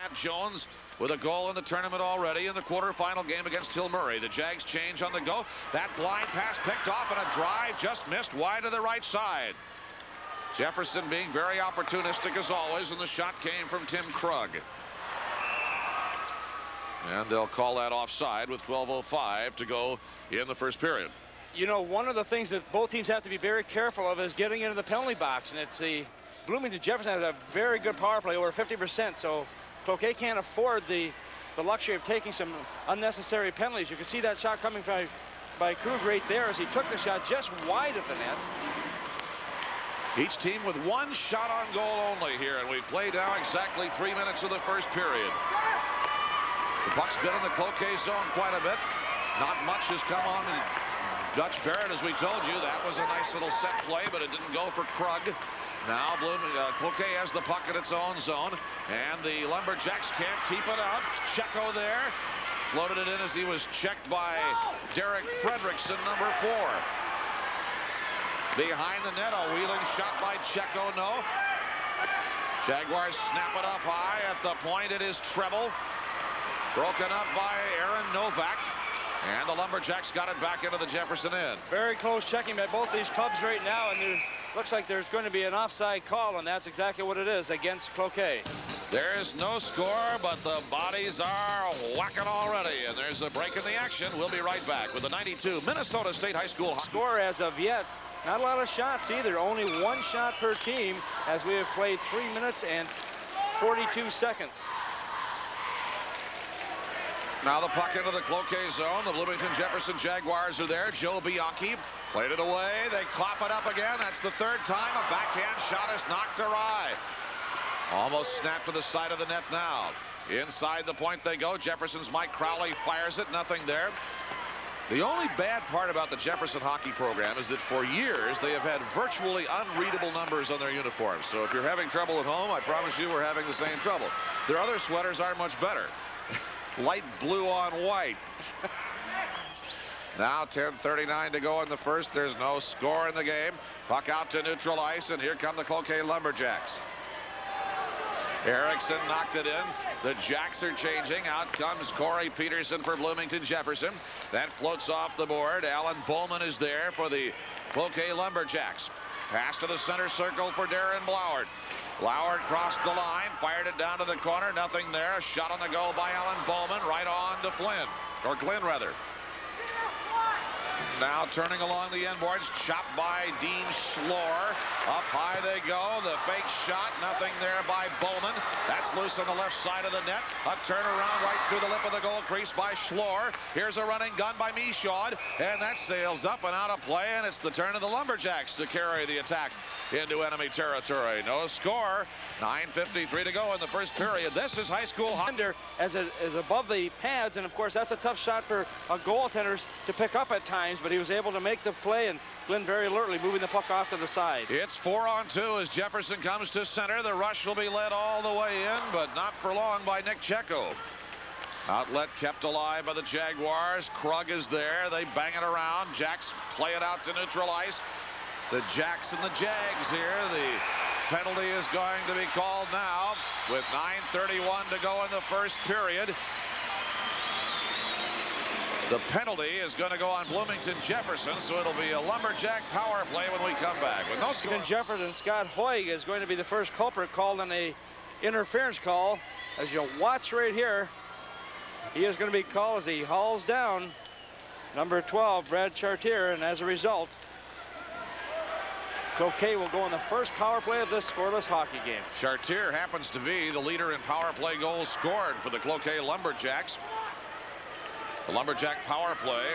Matt Jones with a goal in the tournament already in the quarterfinal game against Hill Murray. The Jags change on the go. That blind pass picked off and a drive just missed wide to the right side. Jefferson being very opportunistic as always, and the shot came from Tim Krug. And they'll call that offside with 12:05 to go in the first period. You know, one of the things that both teams have to be very careful of is getting into the penalty box, and it's the Bloomington Jefferson has a very good power play, over 50%, so Cloquet can't afford the luxury of taking some unnecessary penalties. You can see that shot coming by Krug right there as he took the shot just wide of the net. Each team with one shot on goal only here, and we play now exactly 3 minutes of the first period. The puck's been in the Cloquet zone quite a bit. Not much has come on Dutch Barrett, as we told you. That was a nice little set play, but it didn't go for Krug. Now Cloquet has the puck in its own zone, and the Lumberjacks can't keep it out. Checo there. Floated it in as he was checked by Derek Fredrickson, number 4. Behind the net, a wheeling shot by Checo, no. Jaguars snap it up high at the point. It is treble. Broken up by Aaron Novak. And the Lumberjacks got it back into the Jefferson end. Very close checking by both these clubs right now, and there looks like there's going to be an offside call, and that's exactly what it is against Cloquet. There's no score, but the bodies are whacking already, and there's a break in the action. We'll be right back with the 92 Minnesota State High School score as of yet. Not a lot of shots either. Only one shot per team as we have played 3 minutes and 42 seconds. Now the puck into the Cloquet zone. The Bloomington Jefferson Jaguars are there. Joe Bianchi played it away. They cough it up again. That's the third time a backhand shot is knocked awry. Almost snapped to the side of the net now. Inside the point they go. Jefferson's Mike Crowley fires it. Nothing there. The only bad part about the Jefferson hockey program is that for years they have had virtually unreadable numbers on their uniforms. So if you're having trouble at home, I promise you we're having the same trouble. Their other sweaters aren't much better. Light blue on white. Now 10:39 to go in the first. There's no score in the game. Puck out to neutral ice, and here come the Cloquet Lumberjacks. Erickson knocked it in. The Jacks are changing. Out comes Corey Peterson for Bloomington Jefferson. That floats off the board. Alan Bowman is there for the Cloquet Lumberjacks. Pass to the center circle for Darren Blauert. Blauert crossed the line, fired it down to the corner. Nothing there. A shot on the goal by Alan Bowman. Right on to Flynn, or Glenn rather. Now turning along the end boards, chopped by Dean Schlor. Up high they go. The fake shot, nothing there by Bowman. That's loose on the left side of the net. A turnaround right through the lip of the goal crease by Schlor. Here's a running gun by Michaud, and that sails up and out of play, and it's the turn of the Lumberjacks to carry the attack into enemy territory. No score. 9:53 to go in the first period. This is high school hockey. As above the pads, and of course that's a tough shot for a goaltender to pick up at times, but he was able to make the play, and Glenn very alertly moving the puck off to the side. It's 4-on-2 as Jefferson comes to center. The rush will be led all the way in, but not for long by Nick Checo. Outlet kept alive by the Jaguars. Krug is there. They bang it around. Jacks play it out to neutral ice. The Jacks and the Jags here. The penalty is going to be called now with 9:31 to go in the first period. The penalty is going to go on Bloomington Jefferson, so it'll be a Lumberjack power play when we come back. With no score. Bloomington Jefferson, Scott Hoig is going to be the first culprit called on a interference call. As you watch right here, he is going to be called as he hauls down number 12, Brad Chartier, and as a result, Cloquet will go on the first power play of this scoreless hockey game. Chartier happens to be the leader in power play goals scored for the Cloquet Lumberjacks. The Lumberjack power play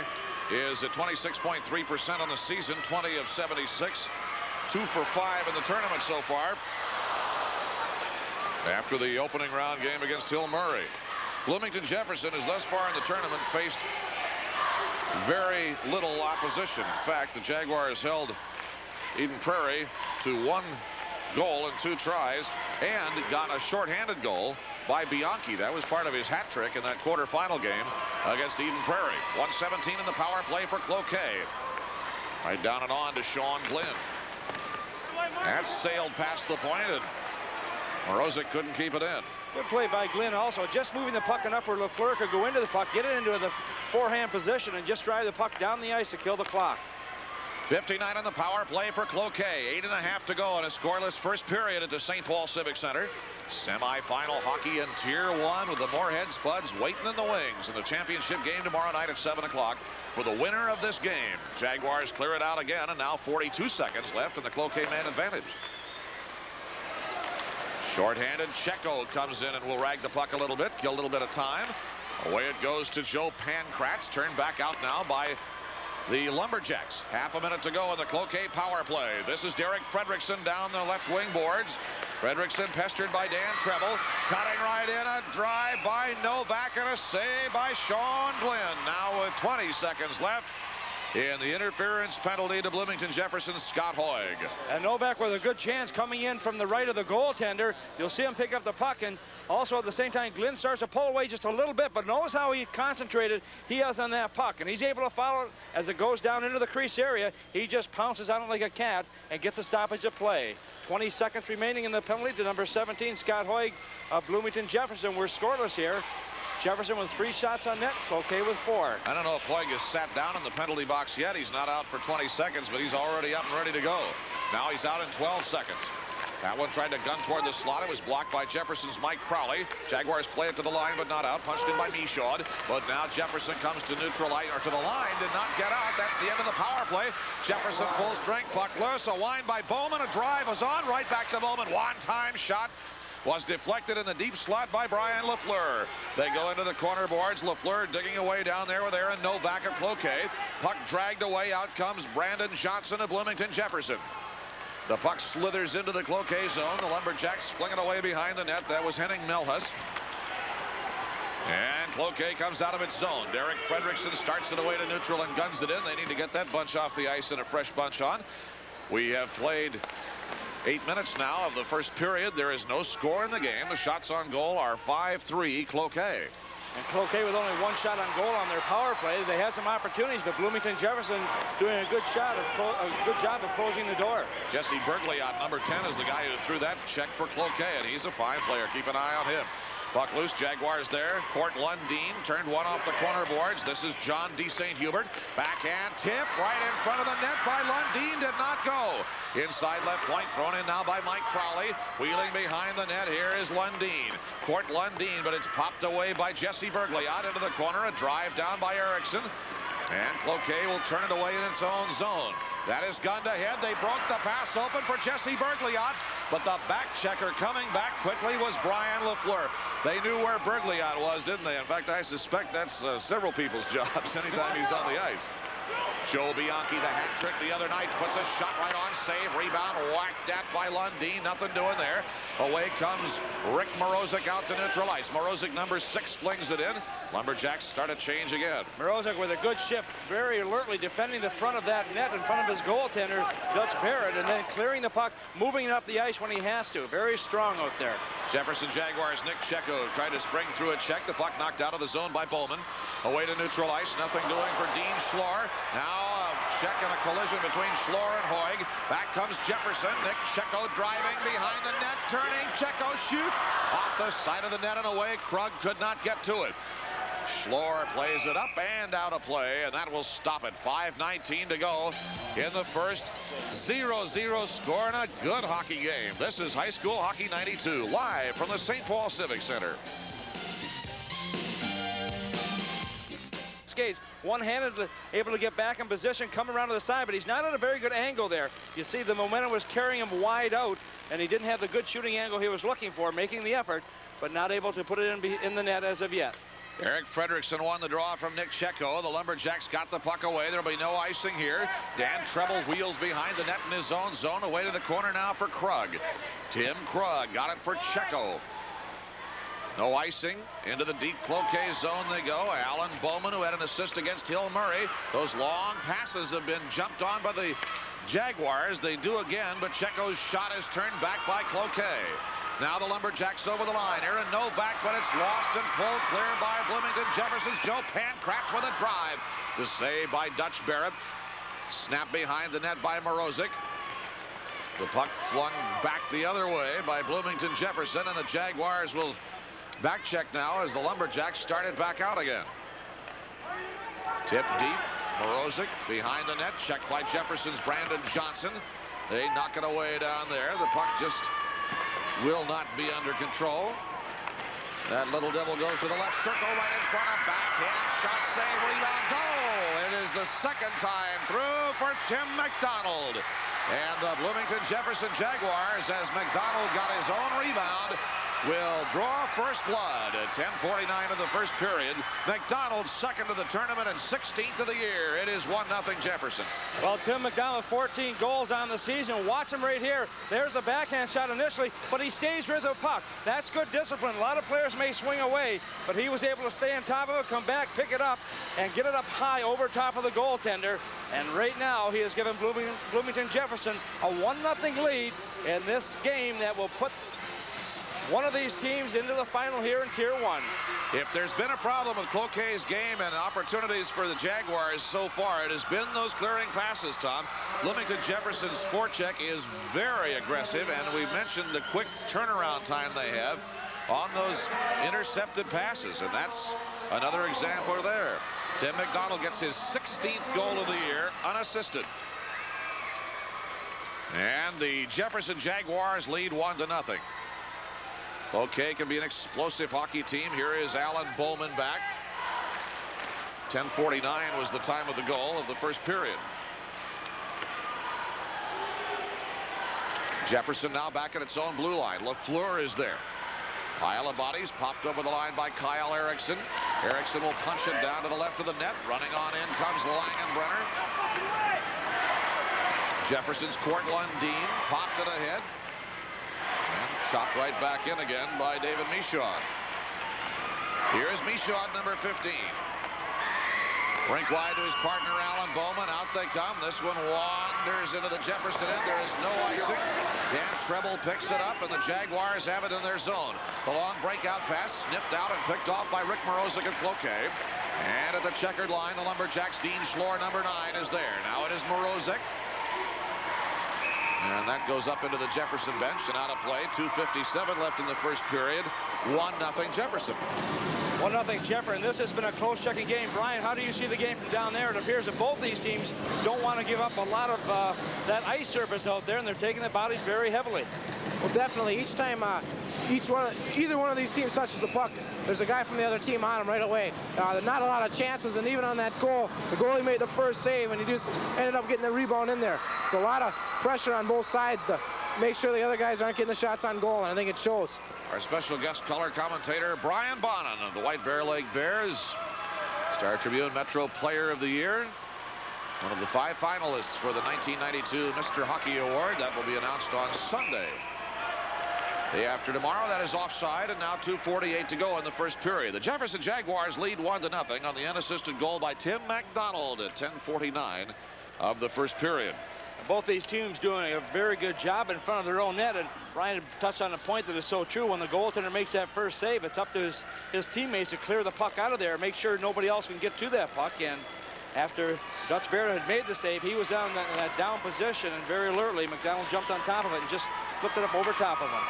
is at 26.3% on the season, 20 of 76, 2 for 5 in the tournament so far. After the opening round game against Hill Murray, Bloomington Jefferson has thus far in the tournament faced very little opposition. In fact, the Jaguars held Eden Prairie to 1 goal and 2 tries, and got a shorthanded goal by Bianchi. That was part of his hat trick in that quarterfinal game against Eden Prairie. 1:17 in the power play for Cloquet. Right down and on to Sean Glenn. That's sailed past the point, and Morozic couldn't keep it in. Good play by Glynn also, just moving the puck enough where Lafleur could go into the puck, get it into the forehand position, and just drive the puck down the ice to kill the clock. 59 on the power play for Cloquet. 8.5 to go in a scoreless first period at the St. Paul Civic Center. Semi-final hockey in Tier 1 with the Moorhead Spuds waiting in the wings in the championship game tomorrow night at 7 o'clock for the winner of this game. Jaguars clear it out again, and now 42 seconds left in the Cloquet man advantage. Short-handed Checo comes in and will rag the puck a little bit, kill a little bit of time. Away it goes to Joe Pankratz, turned back out now by the Lumberjacks. Half a minute to go in the Cloquet power play. This is Derek Fredrickson down the left wing boards. Fredrickson pestered by Dan Treble. Cutting right in, a drive by Novak and a save by Sean Glynn. Now with 20 seconds left in the interference penalty to Bloomington Jefferson's Scott Hoig. And Novak with a good chance coming in from the right of the goaltender. You'll see him pick up the puck, and also at the same time Glynn starts to pull away just a little bit, but notice how he concentrated he is on that puck, and he's able to follow it as it goes down into the crease area. He just pounces on it like a cat and gets a stoppage of play. 20 seconds remaining in the penalty to number 17 Scott Hoig of Bloomington Jefferson. We're scoreless here. Jefferson with 3 shots on net, Cloquet with 4. I don't know if Hoig has sat down in the penalty box yet. He's not out for 20 seconds, but he's already up and ready to go. Now he's out in 12 seconds. That one tried to gun toward the slot. It was blocked by Jefferson's Mike Crowley. Jaguars play it to the line, but not out. Punched in by Michaud. But now Jefferson comes to neutralize, or to the line. Did not get out. That's the end of the power play. Jefferson full strength. Puck loose. A wind by Bowman. A drive was on. Right back to Bowman. One-time shot was deflected in the deep slot by Brian Lafleur. They go into the corner boards. Lafleur digging away down there with Aaron Novak of Cloquet. Puck dragged away. Out comes Brandon Johnson of Bloomington Jefferson. The puck slithers into the Cloquet zone. The Lumberjacks fling it away behind the net. That was Henning Melhus. And Cloquet comes out of its zone. Derek Fredrickson starts it away to neutral and guns it in. They need to get that bunch off the ice and a fresh bunch on. We have played 8 minutes now of the first period. There is no score in the game. The shots on goal are 5-3 Cloquet. And Cloquet with only 1 shot on goal on their power play. They had some opportunities, but Bloomington Jefferson doing a good job of closing the door. Jesse Bergliot, number 10, is the guy who threw that check for Cloquet, and he's a fine player. Keep an eye on him. Puck loose, Jaguars there. Court Lundeen turned one off the corner boards. This is John D. St. Hubert. Backhand tip right in front of the net by Lundeen. Did not go. Inside left point, thrown in now by Mike Crowley. Wheeling behind the net, here is Lundeen. Court Lundeen, but it's popped away by Jesse Bergliot into the corner. A drive down by Erickson. And Cloquet will turn it away in its own zone. That is gunned ahead. They broke the pass open for Jesse Bergliot, but the back checker coming back quickly was Brian Lafleur. They knew where Bergliot was, didn't they? In fact, I suspect that's several people's jobs anytime he's on the ice. Joe Bianchi, the hat trick the other night, puts a shot right on, save, rebound, whacked at by Lundeen. Nothing doing there. Away comes Rick Morozic out to neutral ice. Morozic, number 6, flings it in. Lumberjacks start a change again. Morozic with a good shift, very alertly defending the front of that net in front of his goaltender, Dutch Barrett, and then clearing the puck, moving it up the ice when he has to. Very strong out there. Jefferson Jaguars, Nick Checo tried to spring through a check. The puck knocked out of the zone by Bowman. Away to neutral ice, nothing doing for Dean Schlor. Now a check and a collision between Schlor and Hoig. Back comes Jefferson. Nick Checo driving behind the net, turning. Checo shoots off the side of the net and away. Krug could not get to it. Schlor plays it up and out of play, and that will stop it. 5:19 to go in the first. 0-0 score in a good hockey game. This is High School Hockey 92, live from the St. Paul Civic Center. Skates one-handed, able to get back in position, come around to the side, but he's not at a very good angle there. You see the momentum was carrying him wide out, and he didn't have the good shooting angle he was looking for, making the effort, but not able to put it in the net as of yet. Eric Fredrickson won the draw from Nick Checo. The Lumberjacks got the puck away. There'll be no icing here. Dan Treble wheels behind the net in his own zone. Away to the corner now for Krug. Tim Krug got it for Checo. No icing. Into the deep Cloquet zone they go. Alan Bowman, who had an assist against Hill Murray. Those long passes have been jumped on by the Jaguars. They do again, but Checo's shot is turned back by Cloquet. Now the Lumberjacks over the line. Aaron Novak, but it's lost and pulled clear by Bloomington Jefferson's Joe Pankratz with a drive. The save by Dutch Barrett. Snap behind the net by Morozic. The puck flung back the other way by Bloomington Jefferson, and the Jaguars will back check now as the Lumberjacks started back out again. Tip deep. Morozic behind the net. Checked by Jefferson's Brandon Johnson. They knock it away down there. The puck just will not be under control. That little devil goes to the left circle right in front of backhand shot, save, rebound, goal. It is the second time through for Tim McDonald. And the Bloomington Jefferson Jaguars, as McDonald got his own rebound, will draw first blood at 10:49 of the first period. McDonald second of the tournament and 16th of the year. It is 1-0 Jefferson. Well, Tim McDonald, 14 goals on the season. Watch him right here. There's a backhand shot initially, but he stays with the puck. That's good discipline. A lot of players may swing away, but he was able to stay on top of it, come back, pick it up, and get it up high over top of the goaltender. And right now, he has given Bloomington Jefferson a 1-0 lead in this game that will put one of these teams into the final here in Tier 1. If there's been a problem with Cloquet's game and opportunities for the Jaguars so far, it has been those clearing passes, Tom. Bloomington Jefferson's forecheck is very aggressive, and we mentioned the quick turnaround time they have on those intercepted passes, and that's another example there. Tim McDonald gets his 16th goal of the year unassisted. And the Jefferson Jaguars lead 1-0. Cloquet can be an explosive hockey team. Here is Alan Bowman back. 10:49 was the time of the goal of the first period. Jefferson now back at its own blue line. Lafleur is there. Pile of bodies popped over the line by Kyle Erickson. Erickson will punch it down to the left of the net. Running on in comes Langenbrenner. Jefferson's Court Lundin popped it ahead. Shot right back in again by David Michaud. Here's Michaud, number 15. Rink wide to his partner, Alan Bowman. Out they come. This one wanders into the Jefferson end. There is no icing. Dan Treble picks it up, and the Jaguars have it in their zone. The long breakout pass sniffed out and picked off by Rick Morozic and Cloquet. And at the checkered line, the Lumberjacks' Dean Schlor, number 9, is there. Now it is Morozic. And that goes up into the Jefferson bench and out of play. 2:57 left in the first period. 1-0 Jefferson. 1-0 Jefferson. This has been a close checking game. Brian, how do you see the game from down there? It appears that both these teams don't want to give up a lot of that ice surface out there, and they're taking the bodies very heavily. Well, definitely. Each time either one of these teams touches the puck, there's a guy from the other team on him right away. There's not a lot of chances, and even on that goal, the goalie made the first save, and he just ended up getting the rebound in there. It's a lot of pressure on both sides to make sure the other guys aren't getting the shots on goal, and I think it shows. Our special guest color commentator, Brian Bonin of the White Bear Lake Bears. Star Tribune Metro Player of the Year. One of the 5 finalists for the 1992 Mr. Hockey Award. That will be announced on Sunday. Day after tomorrow. That is offside, and now 2:48 to go in the first period. The Jefferson Jaguars lead 1-0 on the unassisted goal by Tim McDonald at 10:49 of the first period. Both these teams doing a very good job in front of their own net, and Brian touched on a point that is so true. When the goaltender makes that first save, it's up to his teammates to clear the puck out of there, make sure nobody else can get to that puck. And after Dutch Barrett had made the save, he was down in that down position, and very alertly McDonald jumped on top of it and just flipped it up over top of him.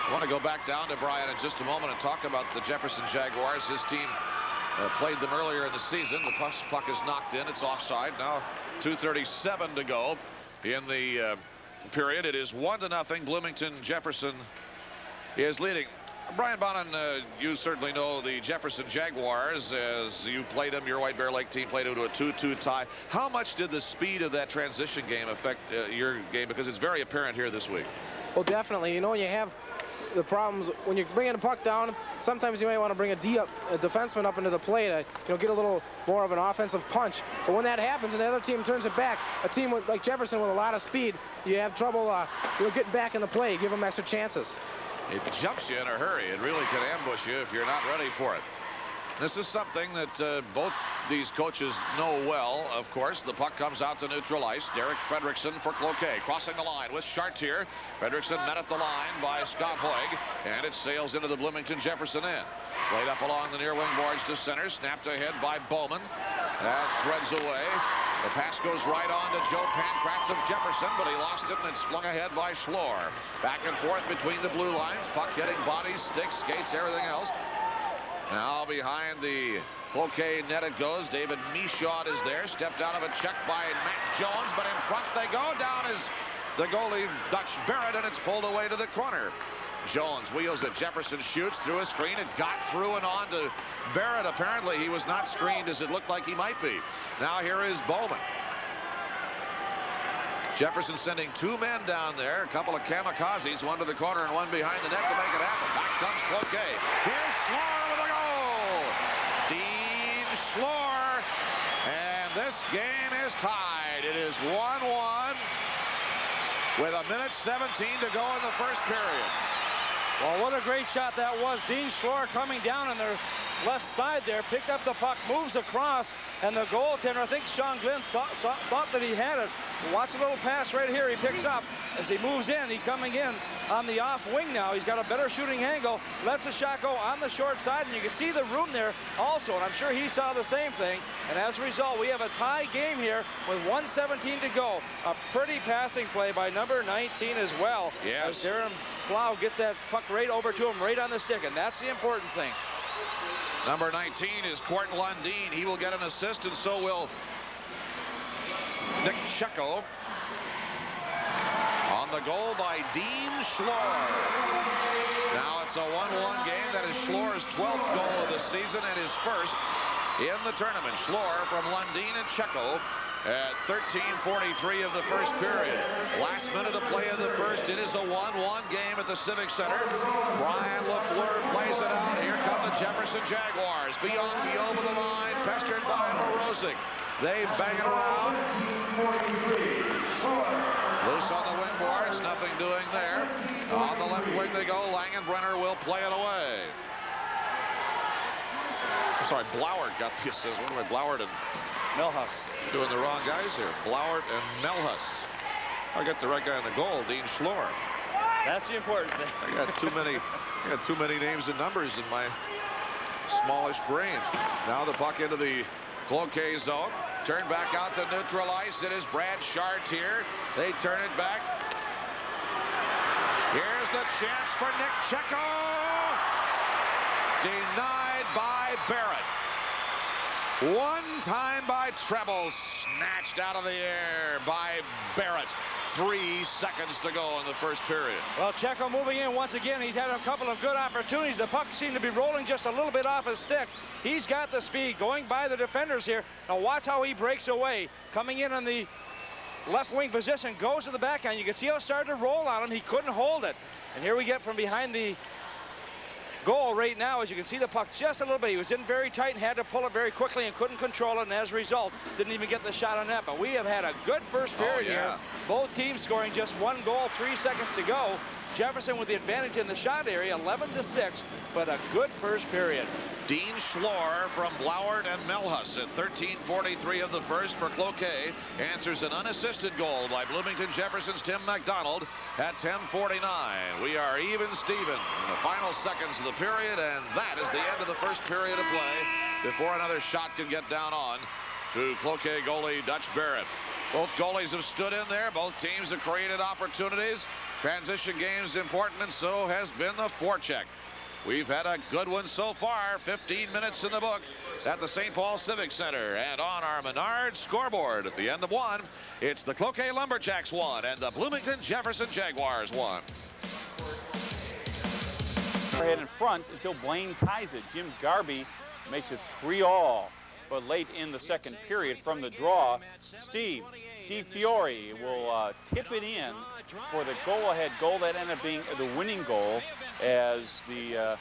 I want to go back down to Brian in just a moment and talk about the Jefferson Jaguars. His team played them earlier in the season. The puck is knocked in. It's offside. Now 2:37 to go in the period. It is 1-0. Bloomington Jefferson is leading. Brian Bonin, you certainly know the Jefferson Jaguars as you played them. Your White Bear Lake team played into a 2-2 tie. How much did the speed of that transition game affect your game? Because it's very apparent here this week. Well, definitely. You know, you have the problems when you're bringing the puck down. Sometimes you might want to bring a defenseman up into the play to get a little more of an offensive punch. But when that happens and the other team turns it back, a team like Jefferson with a lot of speed, you have trouble getting back in the play. Give them extra chances. It jumps you in a hurry. It really can ambush you if you're not ready for it. This is something that both these coaches know well, of course. The puck comes out to neutral ice. Derek Fredrickson for Cloquet. Crossing the line with Chartier. Fredrickson met at the line by Scott Hoig. And it sails into the Bloomington Jefferson end. Played up along the near wing boards to center. Snapped ahead by Bowman. That threads away. The pass goes right on to Joe Pankratz of Jefferson, but he lost it, and it's flung ahead by Schlor. Back and forth between the blue lines. Puck hitting bodies, sticks, skates, everything else. Now behind the Cloquet net it goes. David Michaud is there. Stepped out of a check by Matt Jones, but in front they go. Down is the goalie, Dutch Barrett, and it's pulled away to the corner. Jones wheels it. Jefferson shoots through a screen. It got through and on to Barrett. Apparently he was not screened as it looked like he might be. Now here is Bowman. Jefferson sending two men down there. A couple of kamikazes, one to the corner and one behind the net to make it happen. Back comes Cloquet. Here's Schlor with a goal. Dean Schlor. And this game is tied. It is 1-1 with 1:17 to go in the first period. Well, what a great shot that was. Dean Schlor coming down on their left side there, picked up the puck, moves across, and the goaltender, I think Sean Glenn thought that he had it. Watch a little pass right here he picks up as he moves in. He's coming in on the off wing now. He's got a better shooting angle, lets the shot go on the short side, and you can see the room there also, and I'm sure he saw the same thing. And as a result, we have a tie game here with 1:17 to go. A pretty passing play by number 19 as well. Yes. As Darren Blau gets that puck right over to him, right on the stick, and that's the important thing. Number 19 is Court Lundin. He will get an assist, and so will Nick Checo. On the goal by Dean Schlor. Now it's a 1-1 game. That is Schlor's 12th goal of the season and his first in the tournament. Schlor from Lundin and Checo at 13:43 of the first period. Last minute of play of the first. It is a 1-1 game at the Civic Center. Brian LaFleur plays it out. Here come the Jefferson Jaguars. Bianchi over the line, pestered by Morozic. They bang it around. Loose on the wing boards, nothing doing there. On the left wing they go. Langenbrenner will play it away. I'm sorry, Blauert got the assist. What am I, Blauert and Melhus. Doing the wrong guys here. Blauert and Melhus. I got the right guy in the goal, Dean Schlor. That's the important thing. I got too many names and numbers in my smallish brain. Now the puck into the Cloquet zone. Turn back out to neutral ice. It is Brad Chartier. They turn it back. Here's the chance for Nick Checo. Denied by Barrett. One time by Treble, snatched out of the air by Barrett. 3 seconds to go in the first period. Well, Checo moving in once again. He's had a couple of good opportunities. The puck seemed to be rolling just a little bit off his stick. He's got the speed going by the defenders here. Now watch how he breaks away. Coming in on the left wing position, goes to the backhand. You can see how it started to roll on him. He couldn't hold it. And here we get from behind the goal right now, as you can see the puck just a little bit. He was in very tight and had to pull it very quickly and couldn't control it, and as a result didn't even get the shot on net. But we have had a good first period here. Both teams scoring just 1 goal, 3 seconds to go. Jefferson with the advantage in the shot area, 11-6, but a good first period. Dean Schlor from Blauert and Melhus at 13:43 of the first for Cloquet. Answers an unassisted goal by Bloomington Jefferson's Tim McDonald at 10:49. We are even Steven in the final seconds of the period, and that is the end of the first period of play before another shot can get down on to Cloquet goalie Dutch Barrett. Both goalies have stood in there. Both teams have created opportunities. Transition game's important, and so has been the forecheck. We've had a good one so far. 15 minutes in the book at the St. Paul Civic Center. And on our Menard scoreboard at the end of one, it's the Cloquet Lumberjacks 1 and the Bloomington Jefferson Jaguars 1. Head in front until Blaine ties it. Jim Garby makes it 3-all. But late in the second period from the draw, Steve DiFiore will tip it in for the go-ahead goal that ended up being the winning goal as the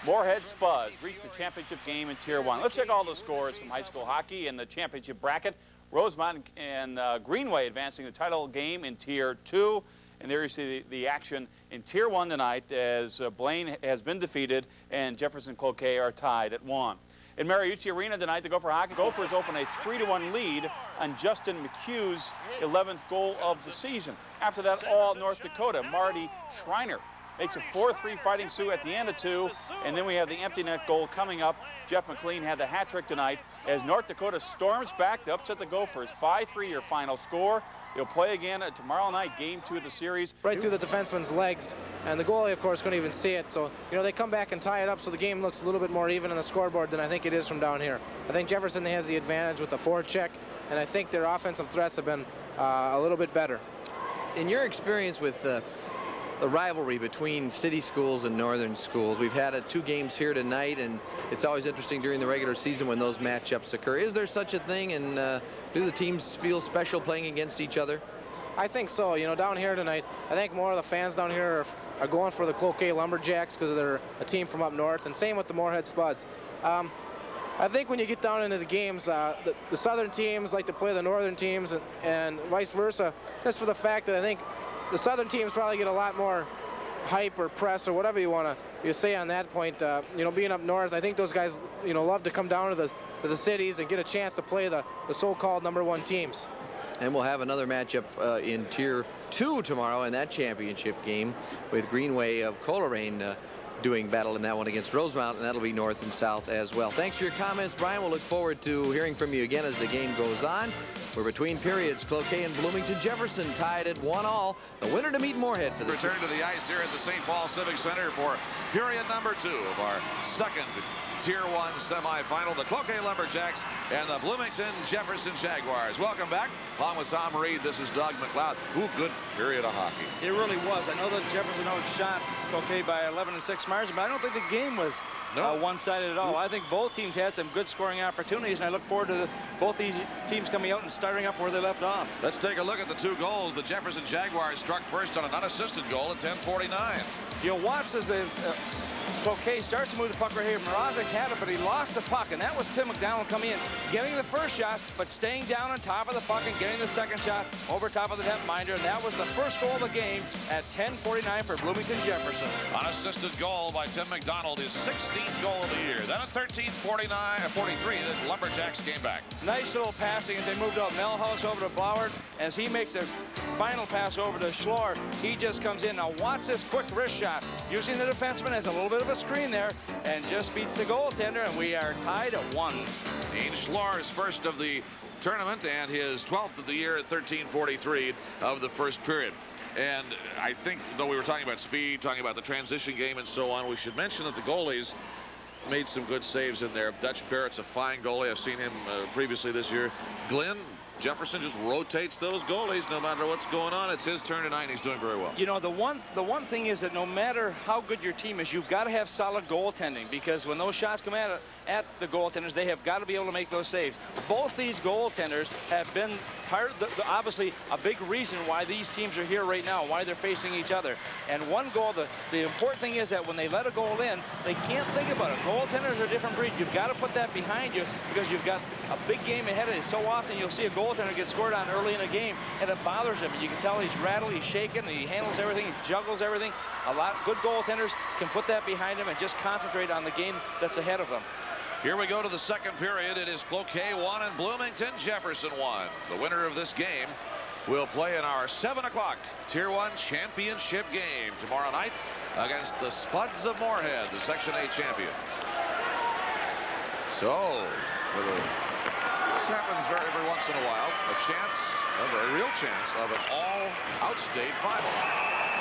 Moorhead Spuds reach the championship game in Tier 1. Let's check all the scores from high school hockey in the championship bracket. Rosemont and Greenway advancing the title game in Tier 2. And there you see the action in Tier 1 tonight as Blaine has been defeated and Jefferson Cloquet are tied at 1. In Mariucci Arena tonight, the Gopher Hockey Gophers open a 3-1 lead on Justin McHugh's 11th goal of the season. After that, all North Dakota, Marty Schreiner makes it 4-3 Fighting Sioux at the end of 2. And then we have the empty net goal coming up. Jeff McLean had the hat trick tonight as North Dakota storms back to upset the Gophers. 5-3 your final score. They'll play again tomorrow night, game 2 of the series. Right through the defenseman's legs, and the goalie, of course, couldn't even see it. So, you know, they come back and tie it up, so the game looks a little bit more even on the scoreboard than I think it is from down here. I think Jefferson has the advantage with the forecheck, and I think their offensive threats have been a little bit better. In your experience with the rivalry between city schools and northern schools, we've had 2 games here tonight, and it's always interesting during the regular season when those matchups occur. Is there such a thing, and do the teams feel special playing against each other? I think so. You know, down here tonight, I think more of the fans down here are going for the Cloquet Lumberjacks because they're a team from up north, and same with the Moorhead Spuds. I think when you get down into the games, the southern teams like to play the northern teams, and vice versa, just for the fact that I think the southern teams probably get a lot more hype or press or whatever you want to say on that point. You know, being up north, I think those guys, you know, love to come down to the cities and get a chance to play the so-called #1 teams. And we'll have another matchup in Tier 2 tomorrow in that championship game with Greenway of Coleraine doing battle in that one against Rosemount, and that'll be north and south as well. Thanks for your comments, Brian. We'll look forward to hearing from you again as the game goes on. We're between periods. Cloquet and Bloomington Jefferson tied at 1-1. The winner to meet Moorhead for the return to the ice here at the St. Paul Civic Center for period number 2 of our second Tier 1 semifinal. The Cloquet Lumberjacks and the Bloomington Jefferson Jaguars. Welcome back. Along with Tom Reed, this is Doug McLeod. Ooh, good period of hockey. It really was. I know that Jefferson outshot Cloquet by 11-6 margin, but I don't think the game was one-sided at all. I think both teams had some good scoring opportunities, and I look forward to both these teams coming out and starting up where they left off. Let's take a look at the 2 goals. The Jefferson Jaguars struck first on an unassisted goal at 10:49. You know, Watts is Cloquet starts to move the puck right here. Mrazek had it, but he lost the puck, and that was Tim McDonald coming in, getting the first shot, but staying down on top of the puck and getting the second shot over top of the netminder, and that was the first goal of the game at 10:49 for Bloomington Jefferson. Unassisted goal by Tim McDonald, his 16th goal of the year. Then at 13:43, the Lumberjacks came back. Nice little passing as they moved out Melhouse over to Blauert. As he makes a final pass over to Schlor, he just comes in. Now watch this quick wrist shot, using the defenseman as a little bit of a screen there, and just beats the goaltender, and we are tied at 1. Dean Schlor's first of the tournament and his 12th of the year at 13:43 of the first period. And I think, though we were talking about speed, talking about the transition game and so on, we should mention that the goalies made some good saves in there. Dutch Barrett's a fine goalie. I've seen him previously this year. Glenn Jefferson just rotates those goalies no matter what's going on. It's his turn tonight, and he's doing very well. You know, the one thing is that no matter how good your team is, you've got to have solid goaltending, because when those shots come at the goaltenders, they have got to be able to make those saves. Both these goaltenders have been obviously a big reason why these teams are here right now, why they're facing each other. And one goal, the important thing is that when they let a goal in, they can't think about it. Goaltenders are a different breed. You've got to put that behind you, because you've got a big game ahead of you. So often you'll see a goaltender get scored on early in a game, and it bothers him. And you can tell he's rattled, he's shaking, he handles everything, he juggles everything. A lot of good goaltenders can put that behind him and just concentrate on the game that's ahead of them. Here we go to the second period. It is Cloquet 1 and Bloomington Jefferson 1. The winner of this game will play in our 7 o'clock Tier 1 championship game tomorrow night against the Spuds of Moorhead, the Section A champions. So, this happens every once in a while, a real chance of an all-outstate final.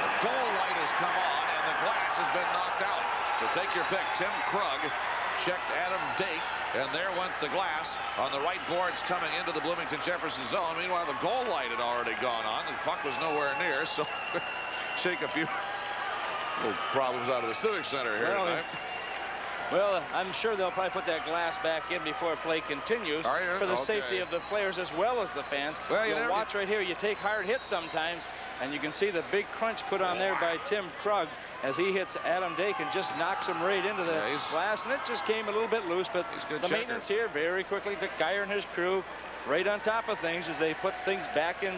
The goal light has come on, and the glass has been knocked out. So take your pick. Tim Krug checked Adam Dake, and there went the glass on the right boards coming into the Bloomington Jefferson zone. Meanwhile, the goal light had already gone on. The puck was nowhere near, so shake a few little problems out of the Civic Center here tonight. Well, I'm sure they'll probably put that glass back in before play continues for the safety of the players as well as the fans. Well, you'll watch right here. You take hard hits sometimes, and you can see the big crunch put on there by Tim Krug as he hits Adam Dake and just knocks him right into the glass, and it just came a little bit loose, but the maintenance here very quickly. Dick Geyer and his crew right on top of things as they put things back in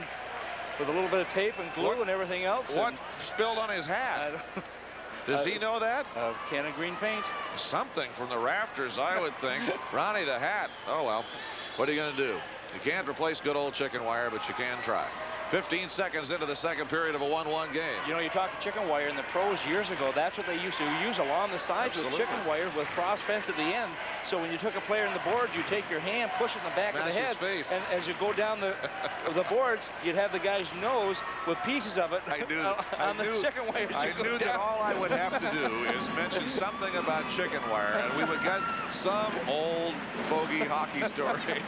with a little bit of tape and glue and everything else. What spilled on his hat? Does he know that? A can of green paint. Something from the rafters, I would think. Ronnie the hat. Oh, well. What are you going to do? You can't replace good old chicken wire, but you can try. 15 seconds into the second period of a 1-1 game. You know, you're talking chicken wire in the pros years ago. That's what they used to use along the sides with chicken wire with frost fence at the end. So when you took a player in the boards, you take your hand, push it in the back of the head, and as you go down the boards, you'd have the guy's nose with pieces of it on the chicken wire. I knew that all I would have to do is mention something about chicken wire, and we would get some old fogey hockey story.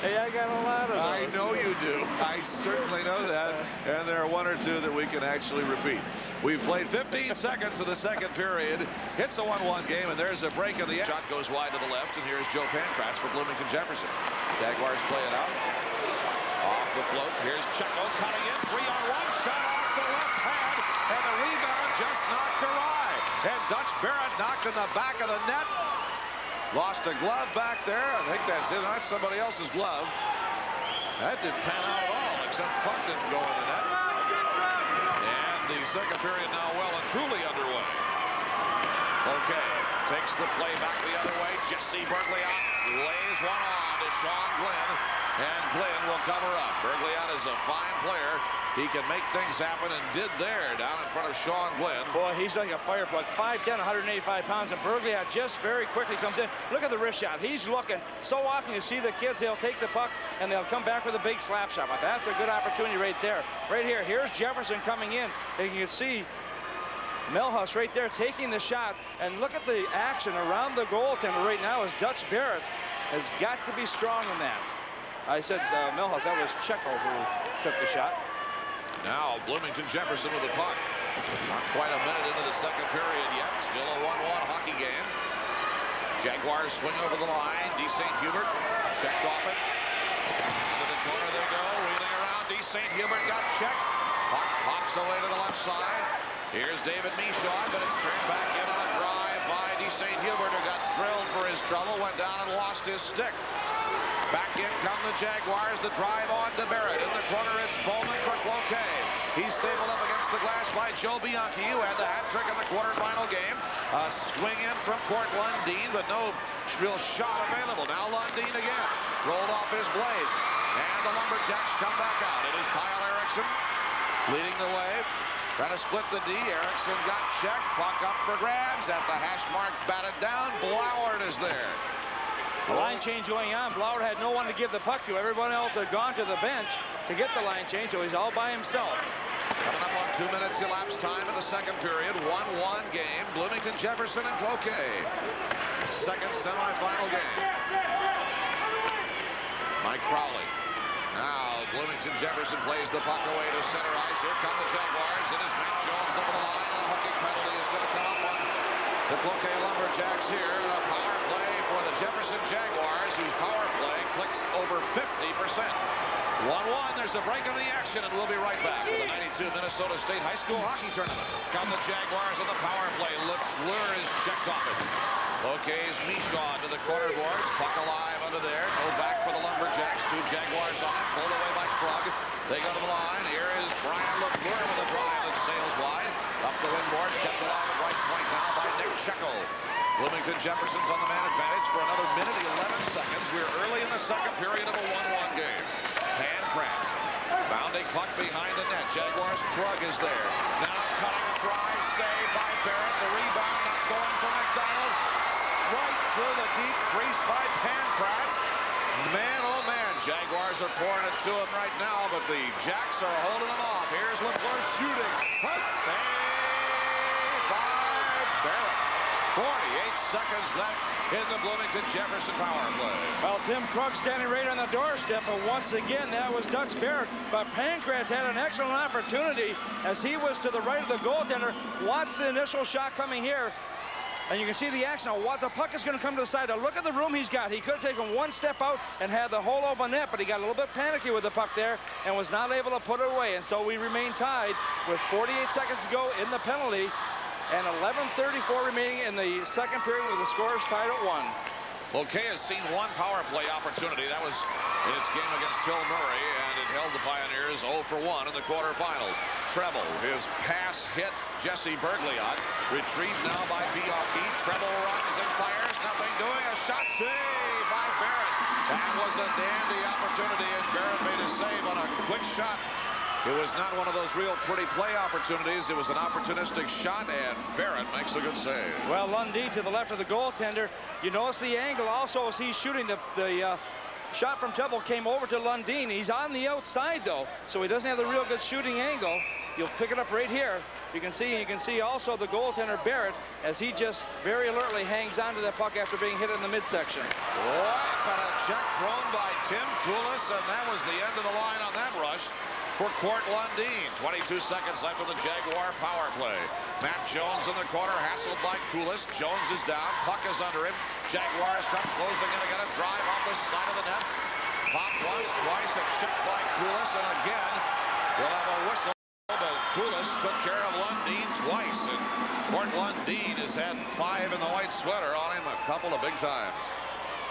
Hey, I got a lot of those. I know you do. I certainly know that. And there are one or two that we can actually repeat. We've played 15 seconds of the second period. It's a 1-1 game, and there's a break in the shot goes wide to the left, and here's Joe Pankratz for Bloomington Jefferson. Jaguars play it out. Off the float. Here's Checo cutting in. 3-on-1. Shot off the left pad, and the rebound just knocked awry. And Dutch Barrett knocked in the back of the net. Lost a glove back there. I think that's it. That's somebody else's glove. That didn't pan out at all, except the puck didn't go in the net. And the second period now well and truly underway. Okay, takes the play back the other way. Jesse Bergliot lays one on to Sean Glenn, and Glenn will cover up. Bergliot is a fine player. He can make things happen, and did there down in front of Sean Glenn. Boy, he's like a fire plug. 5'10", 185 pounds, and Bergliot just very quickly comes in. Look at the wrist shot. He's looking. So often you see the kids, they'll take the puck, and they'll come back with a big slap shot. But that's a good opportunity right there. Right here. Here's Jefferson coming in, and you can see Melhus right there taking the shot. And look at the action around the goaltender right now as Dutch Barrett has got to be strong in that. I said Melhus, that was Checo who took the shot. Now Bloomington Jefferson with the puck. Not quite a minute into the second period yet. Still a 1-1 hockey game. Jaguars swing over the line. D. St. Hubert checked off it. Into the corner they go. Wheeling around. D. St. Hubert got checked. Puck pops away to the left side. Here's David Michaud, but it's turned back in on a drive by D. St. Hubert, who got drilled for his trouble, went down and lost his stick. Back in come the Jaguars. The drive on to Barrett. In the corner, it's Bowman for Cloquet. He's stabled up against the glass by Joe Bianchi, who had the hat trick in the quarterfinal game. A swing in from Court Lundin, but no real shot available. Now Lundin again. Rolled off his blade. And the Lumberjacks come back out. It is Kyle Erickson leading the way. Trying to split the D. Erickson got checked. Puck up for grabs. At the hash mark, batted down. Blauert is there. The line change going on. Blauert had no one to give the puck to. Everyone else had gone to the bench to get the line change, so he's all by himself. Coming up on 2 minutes elapsed time in the second period. 1-1 game. Bloomington Jefferson and Cloquet. Second semifinal game. Mike Crowley. Now Bloomington Jefferson plays the puck away to center ice. Here come the Jaguars. It is Matt Jones over the line, and a hooking penalty is going to come up on the Cloquet Lumberjacks here. And a power play for the Jefferson Jaguars, whose power play clicks over 50%. 1-1, there's a break in the action, and we'll be right back with the 92 Minnesota State High School Hockey Tournament. Come the Jaguars on the power play. Lure is checked off it. Cloquet's Michaud to the corner boards. Puck alive under there. No back for the Lumberjacks. Two Jaguars on it. Pulled away by Krug. They go to the line. Here is Brian LeFleur with a drive that sails wide. Up the wing boards. Kept alive at right point now by Nick Checo. Bloomington Jefferson's on the man advantage for another minute 11 seconds. We're early in the second period of a 1-1 game. Pankratz. Bounding puck behind the net. Jaguars Krug is there. Now cutting a drive. Saved by Barrett. The rebound not going for McDonald. Right through the deep crease by Pankratz. Man, oh man, Jaguars are pouring it to him right now, but the Jacks are holding them off. Here's LeFleur shooting. A save by Barrett. 48 seconds left in the Bloomington Jefferson power play. Well, Tim Krug standing right on the doorstep, but once again, that was Dutch Barrett. But Pankratz had an excellent opportunity as he was to the right of the goaltender. Watch the initial shot coming here. And you can see the action. Now, the puck is going to come to the side. Now, look at the room he's got. He could have taken one step out and had the whole open net, but he got a little bit panicky with the puck there and was not able to put it away. And so we remain tied with 48 seconds to go in the penalty and 11:34 remaining in the second period with the scores tied at 1. Cloquet has seen one power play opportunity. That was in its game against Hill Murray, and it held the Pioneers 0 for 1 in the quarterfinals. Treble, his pass hit Jesse Bergliot. Retrieved now by Bianchi. Treble runs and fires. Nothing doing. A shot save by Barrett. That was a dandy opportunity, and Barrett made a save on a quick shot. It was not one of those real pretty play opportunities. It was an opportunistic shot, and Barrett makes a good save. Well, Lundeen to the left of the goaltender. You notice the angle also as he's shooting. The shot from Temple came over to Lundeen. He's on the outside, though, so he doesn't have the real good shooting angle. You'll pick it up right here. You can see also the goaltender Barrett as he just very alertly hangs on to that puck after being hit in the midsection. But a check thrown by Tim Koulis, and that was the end of the line on that rush for Court Lundeen. 22 seconds left of the Jaguar power play. Matt Jones in the corner, hassled by Koulis. Jones is down, puck is under him. Jaguars come closing in again, a drive off the side of the net. Popped once, twice, and chipped by Koulis, and again we'll have a whistle. But Koulis took care of Lundeen twice, and Court Lundeen has had 5 in the white sweater on him a couple of big times.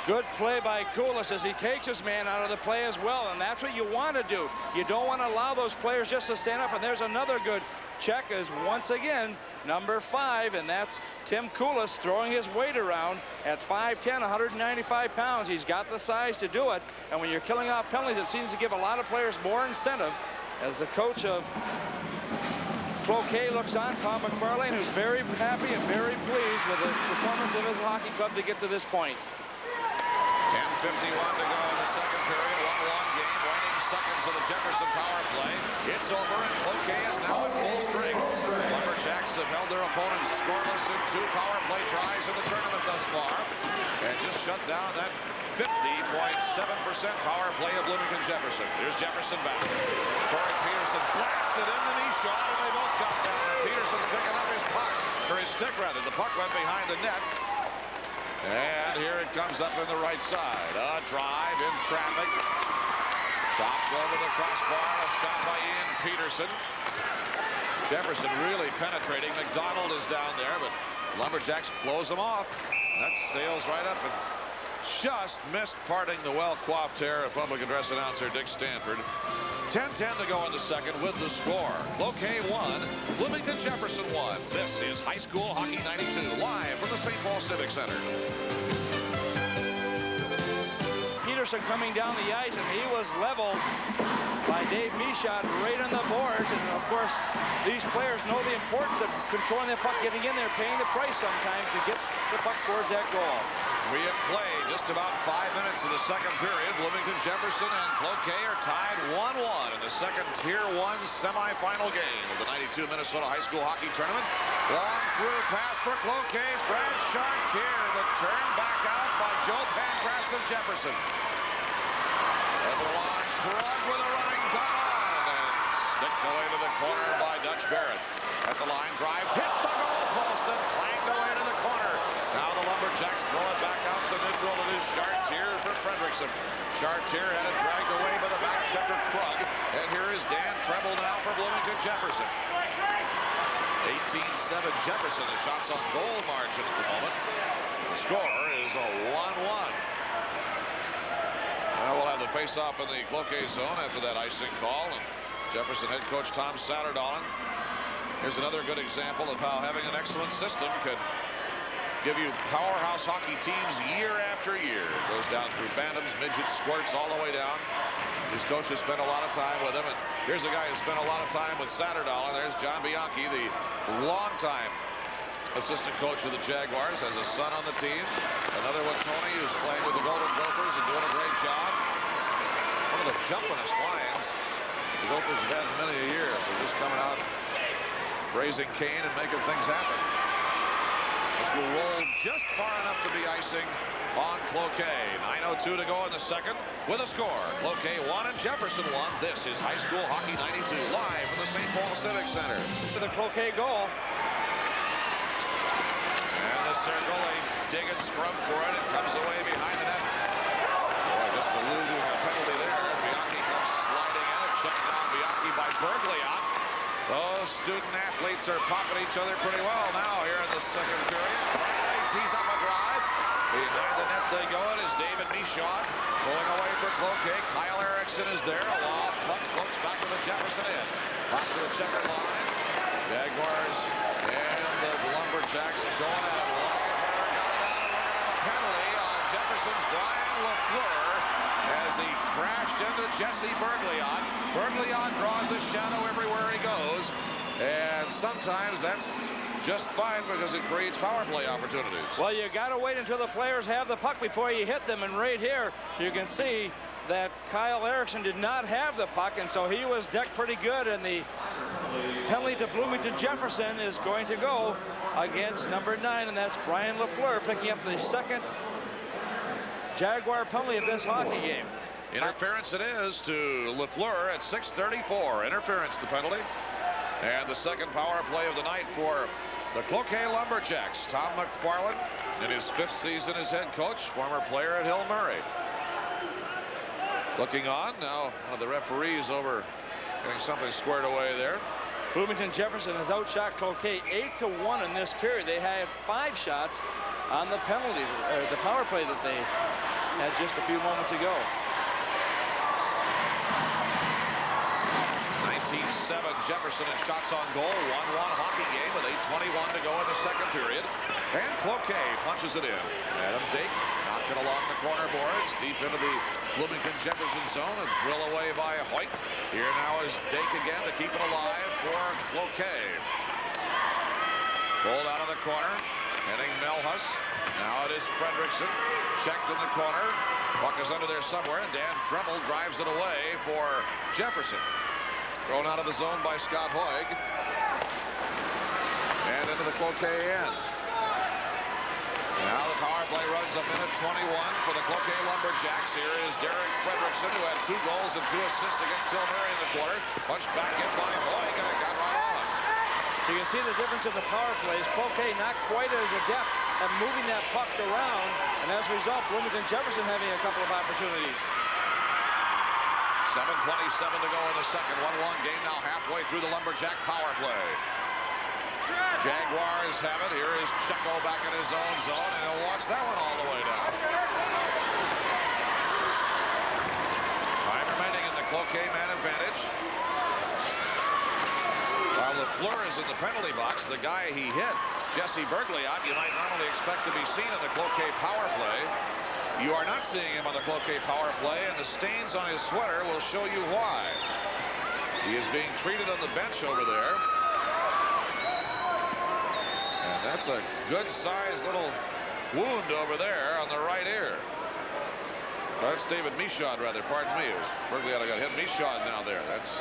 Good play by Koulis as he takes his man out of the play as well, and that's what you want to do. You don't want to allow those players just to stand up, and there's another good check as once again, number 5, and that's Tim Koulis throwing his weight around at 5'10", 195 pounds. He's got the size to do it, and when you're killing off penalties, it seems to give a lot of players more incentive. As the coach of Cloquet looks on, Tom McFarlane, who's very happy and very pleased with the performance of his hockey club to get to this point. 10:51 to go in the second period. 1-1 game, waning seconds of the Jefferson power play. It's over, and Cloquet is now in full strength. The Lumberjacks have held their opponents scoreless in 2 power play tries in the tournament thus far, and just shut down that 50.7% power play of Bloomington Jefferson. Here's Jefferson back. Corey Peterson blasted in the knee shot, and they both got down. And Peterson's picking up his puck, or his stick rather. The puck went behind the net. And here it comes up in the right side. A drive in traffic. Chopped over the crossbar. A shot by Ian Peterson. Jefferson really penetrating. McDonald is down there, but Lumberjacks close them off. That sails right up and just missed parting the well-coiffed hair of public address announcer Dick Stanford. 10:10 to go in the second with the score. Cloquet 1, Bloomington Jefferson 1. This is High School Hockey 92, live from the St. Paul Civic Center. Peterson coming down the ice, and he was leveled by Dave Michaud right on the boards. And of course, these players know the importance of controlling the puck, getting in there, paying the price sometimes to get the puck towards that goal. We have played just about 5 minutes of the second period. Bloomington Jefferson and Cloquet are tied 1-1 in the second Tier 1 semifinal game of the 92 Minnesota High School Hockey Tournament. Long through pass for Cloquet's Brad Chartier. The turn back out by Joe Pankratz of Jefferson. Over the line, Krug with a running down, and sticked away to the corner by Dutch Barrett. At the line drive, hit the goal post and clanged away to the corner. Now the Lumberjacks throw it back out to neutral. It is Chartier for Frederickson. Chartier had it dragged away by the back checker Krug. And here is Dan Treble now for Bloomington Jefferson. 18-7 Jefferson. The shots on goal margin at the moment. The score is a 1-1. Now we'll have the face-off in the Cloquet zone after that icing call. And Jefferson head coach Tom Satterdahl. Here's another good example of how having an excellent system could give you powerhouse hockey teams year after year. It goes down through bandoms, midgets, squirts, all the way down. His coach has spent a lot of time with him, and here's a guy who spent a lot of time with Satterdahl, and there's John Bianchi, the longtime assistant coach of the Jaguars, has a son on the team. Another one, Tony, who's playing with the Golden Gophers and doing a great job. One of the jumpingest lines the Gophers have had in many a year. They're just coming out, raising Kane and making things happen. This will roll just far enough to be icing on Cloquet. 9:02 to go in the second with a score. Cloquet 1 and Jefferson 1. This is High School Hockey 92, live from the St. Paul Civic Center. For the Cloquet goal. And the circle, a dig and scrum for it. It comes away behind the net. Boy, just eluding a penalty there. Bianchi comes sliding in. Checked down Bianchi by Bergliot. Those student athletes are popping each other pretty well now here in the second period. He tees up a drive. Behind the net they go. It is David Michaud pulling away for Cloquet. Kyle Erickson is there. A long puck floats back to the Jefferson end. Back to the checker line. Jaguars and the Lumberjacks going at it. Got it out. We're going to have a penalty on Jefferson's Brian LaFleur as he crashed into Jesse Bergliot. Bergliot draws a shadow everywhere he goes, and sometimes that's just fine because it creates power play opportunities. Well, you got to wait until the players have the puck before you hit them, and right here you can see that Kyle Erickson did not have the puck, and so he was decked pretty good, and the penalty to Bloomington Jefferson is going to go against number 9, and that's Brian LaFleur picking up the second Jaguar penalty of this hockey game. Interference it is to LaFleur at 6:34. Interference, the penalty. And the second power play of the night for the Cloquet Lumberjacks. Tom McFarland, in his 5th season as head coach, former player at Hill Murray. Looking on now, one of the referees over getting something squared away there. Bloomington Jefferson has outshot Cloquet 8-1 in this period. They had 5 shots on the penalty, the power play that they had just a few moments ago. 19-7 Jefferson in shots on goal. 1-1 hockey game with 8:21 to go in the second period. And Cloquet punches it in. Adam Dake knocked it along the corner boards, deep into the Bloomington Jefferson zone, and drill away by Hoyt. Here now is Dake again to keep it alive for Cloquet. Pulled out of the corner, heading Melhus. Now it is Fredrickson, checked in the corner. Puck is under there somewhere, and Dan Dremel drives it away for Jefferson. Thrown out of the zone by Scott Hoig. And into the Cloquet end. Now the power play runs a minute 21 for the Cloquet Lumberjacks. Here is Derek Fredrickson, who had 2 goals and 2 assists against Hill Murray in the quarter. Punched back in by Hoig, and it got right on. You can see the difference in the power plays. Cloquet not quite as adept at moving that puck around, and as a result, Bloomington Jefferson having a couple of opportunities. 7:27 to go in the second. 1-1 game now halfway through the Lumberjack power play. Jaguars have it. Here is Checo back in his own zone, and he'll watch that one all the way down. Time remaining in the Cloquet man advantage. While LaFleur is in the penalty box, the guy he hit, Jesse Bergliot, you might normally expect to be seen in the Cloquet power play. You are not seeing him on the Cloquet power play, and the stains on his sweater will show you why. He is being treated on the bench over there. And that's a good-sized little wound over there on the right ear. That's David Michaud, rather. Pardon me. It was Bergliot got hit. Michaud now there. That's...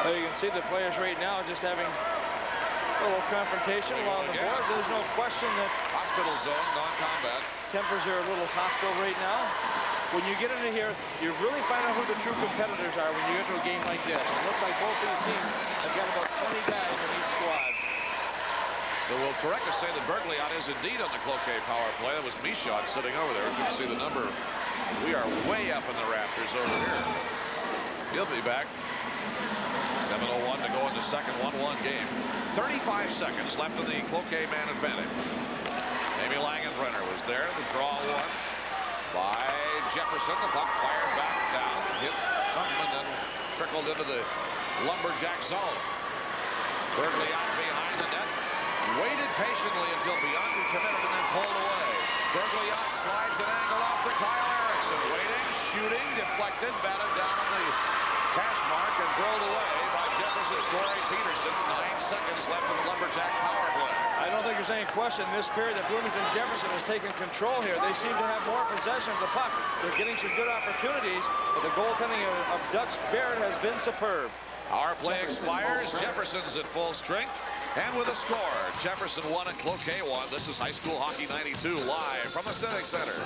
Well, you can see the players right now just having a little confrontation along the boards. There's no question that hospital zone, non-combat. Tempers are a little hostile right now. When you get into here, you really find out who the true competitors are when you get to a game like this. It looks like both these teams have got about 20 guys in each squad. So we'll correct to say that Bergliot is indeed on the Cloquet power play. That was Michaud sitting over there. You can see the number. We are way up in the rafters over here. He'll be back. 7:01 to go in the second. 1-1 game. 35 seconds left in the Cloquet man advantage. Amy Langenbrenner was there. The draw one by Jefferson. The puck fired back down, hit something, and then trickled into the Lumberjack zone. Bergliot behind the net. Waited patiently until Bianchi committed and then pulled away. Bergliot slides an angle off to Kyle Erickson. Waiting, shooting, deflected, batted down on the hash mark and drilled away by Jefferson's Corey Peterson. 9 seconds left in the Lumberjack power play. I don't think there's any question in this period that Bloomington Jefferson has taken control here. They seem to have more possession of the puck. They're getting some good opportunities, but the goaltending of Dutch Barrett has been superb. Our play expires. Jefferson's at full strength. And with a score, Jefferson 1 and Cloquet 1. This is High School Hockey 92 live from the Civic Center.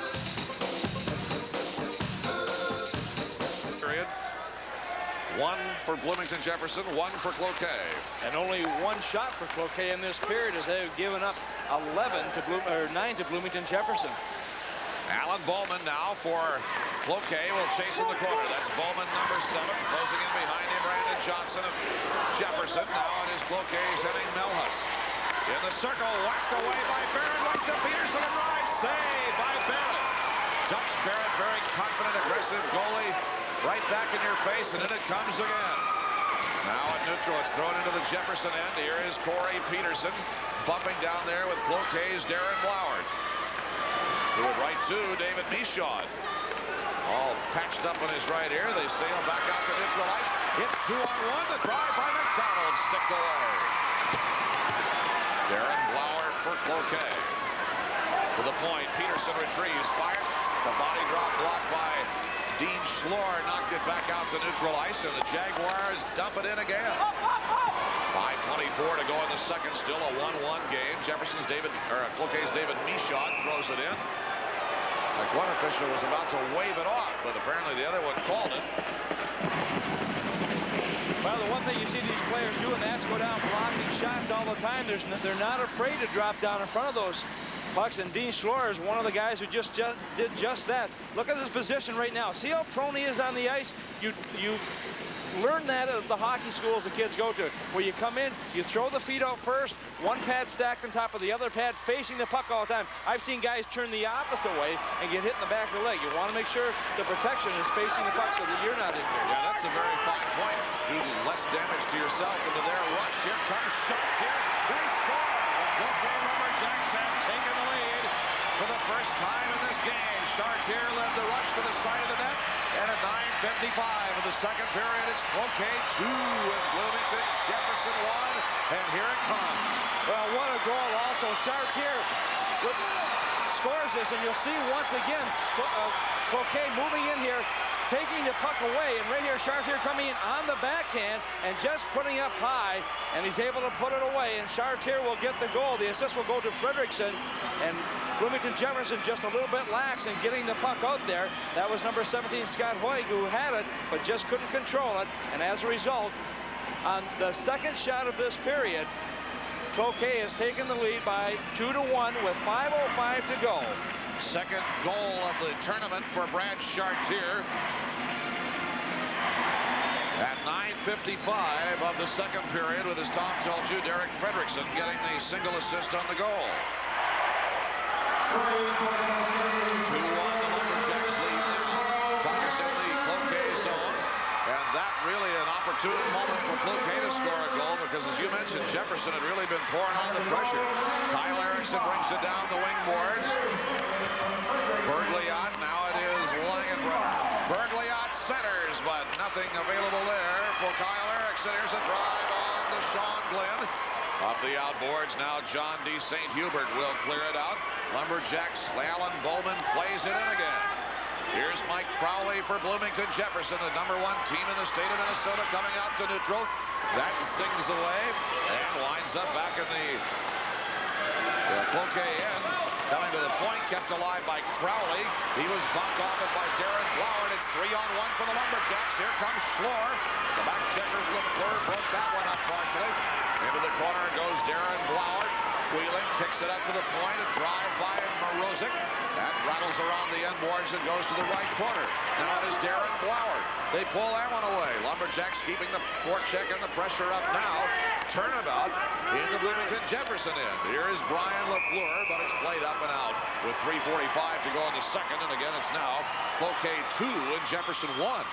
Period. 1 for Bloomington Jefferson, 1 for Cloquet. And only 1 shot for Cloquet in this period as they've given up 9 to Bloomington Jefferson. Alan Bowman now for Cloquet will chase in the corner. That's Bowman, number 7, closing in behind him. Brandon Johnson of Jefferson. Now it is Cloquet's heading Melhus. In the circle, whacked away by Barrett. Right to Peterson and right. Save by Barrett. Dutch Barrett, very confident, aggressive goalie. Right back in your face, and in it comes again. Now at neutral, it's thrown into the Jefferson end. Here is Corey Peterson bumping down there with Cloquet's Darren Bloward. To it right to David Michaud. All patched up on his right ear. They sail back out to neutral ice. It's 2-on-1. The drive by McDonald sticked away. Darren Blauer for Cloquet. To the point. Peterson retrieves. Fired. The body drop blocked by Dean Schlor. Knocked it back out to neutral ice. And the Jaguars dump it in again. 5:24 to go in the second. Still a 1-1 game. Cloquet's David Michaud throws it in. Like one official was about to wave it off, but apparently the other one called it. Well, the one thing you see these players doing, that's go down blocking shots all the time. They're not afraid to drop down in front of those pucks, and Dean Schlor is one of the guys who just did just that. Look at his position right now. See how prone he is on the ice? You learn that at the hockey schools the kids go to, where you come in, you throw the feet out first, one pad stacked on top of the other pad, facing the puck all the time. I've seen guys turn the opposite way and get hit in the back of the leg. You want to make sure the protection is facing the puck so that you're not injured. Yeah, that's a very fine point. Do less damage to yourself into their rush. Here comes Chartier. They score. The Cloquet Lumberjacks have taken the lead for the first time in this game. Chartier led the rush to the side of the net. And at 9:55 of the second period, it's Cloquet 2 and Bloomington Jefferson 1. And here it comes. Well, what a goal also. Chartier scores this, and you'll see once again Cloquet moving in here, taking the puck away, and right here Chartier coming in on the backhand and just putting up high, and he's able to put it away, and Chartier will get the goal. The assist will go to Fredrickson, and Bloomington Jefferson just a little bit lax in getting the puck out there. That was number 17 Scott Hoig who had it but just couldn't control it, and as a result, on the second shot of this period, Cloquet has taken the lead by 2-1 with 5:05 to go. Second goal of the tournament for Brad Chartier. At 9:55 of the second period, with, as Tom told you, Derek Fredrickson getting the single assist on the goal. 2-1, the Lumberjacks lead now. Puck is in the Cloquet zone. And that really an opportune moment for Cloquet to score a goal, because as you mentioned, Jefferson had really been pouring on the pressure. Kyle Erickson brings it down the wing boards. Bergliot, now it is Langenbrunner. Bergliot centers, but nothing available there for Kyle Erickson. Here's a drive on to Sean Glenn. Up the outboards now, John D. St. Hubert will clear it out. Lumberjacks, Alan Bowman plays it in again. Here's Mike Crowley for Bloomington Jefferson, the #1 team in the state of Minnesota, coming out to neutral. That sings away and winds up back in the Cloquet end. Coming to the point, kept alive by Crowley. He was bumped off it by Darren Blauer. It's 3-on-1 for the Lumberjacks. Here comes Schlor. The back checker Flipper broke that one up partially. Into the corner goes Darren Blauer. Wheeling, kicks it up to the point. A drive by Morozic. That rattles around the end boards and goes to the right corner. Now it is Darren Blauer. They pull that one away. Lumberjacks keeping the forecheck and the pressure up now. Turnabout in the Bloomington Jefferson end. Here is Brian LaFleur, but it's played up and out with 3:45 to go in the second. And again, it's now Cloquet 2 and Jefferson 1.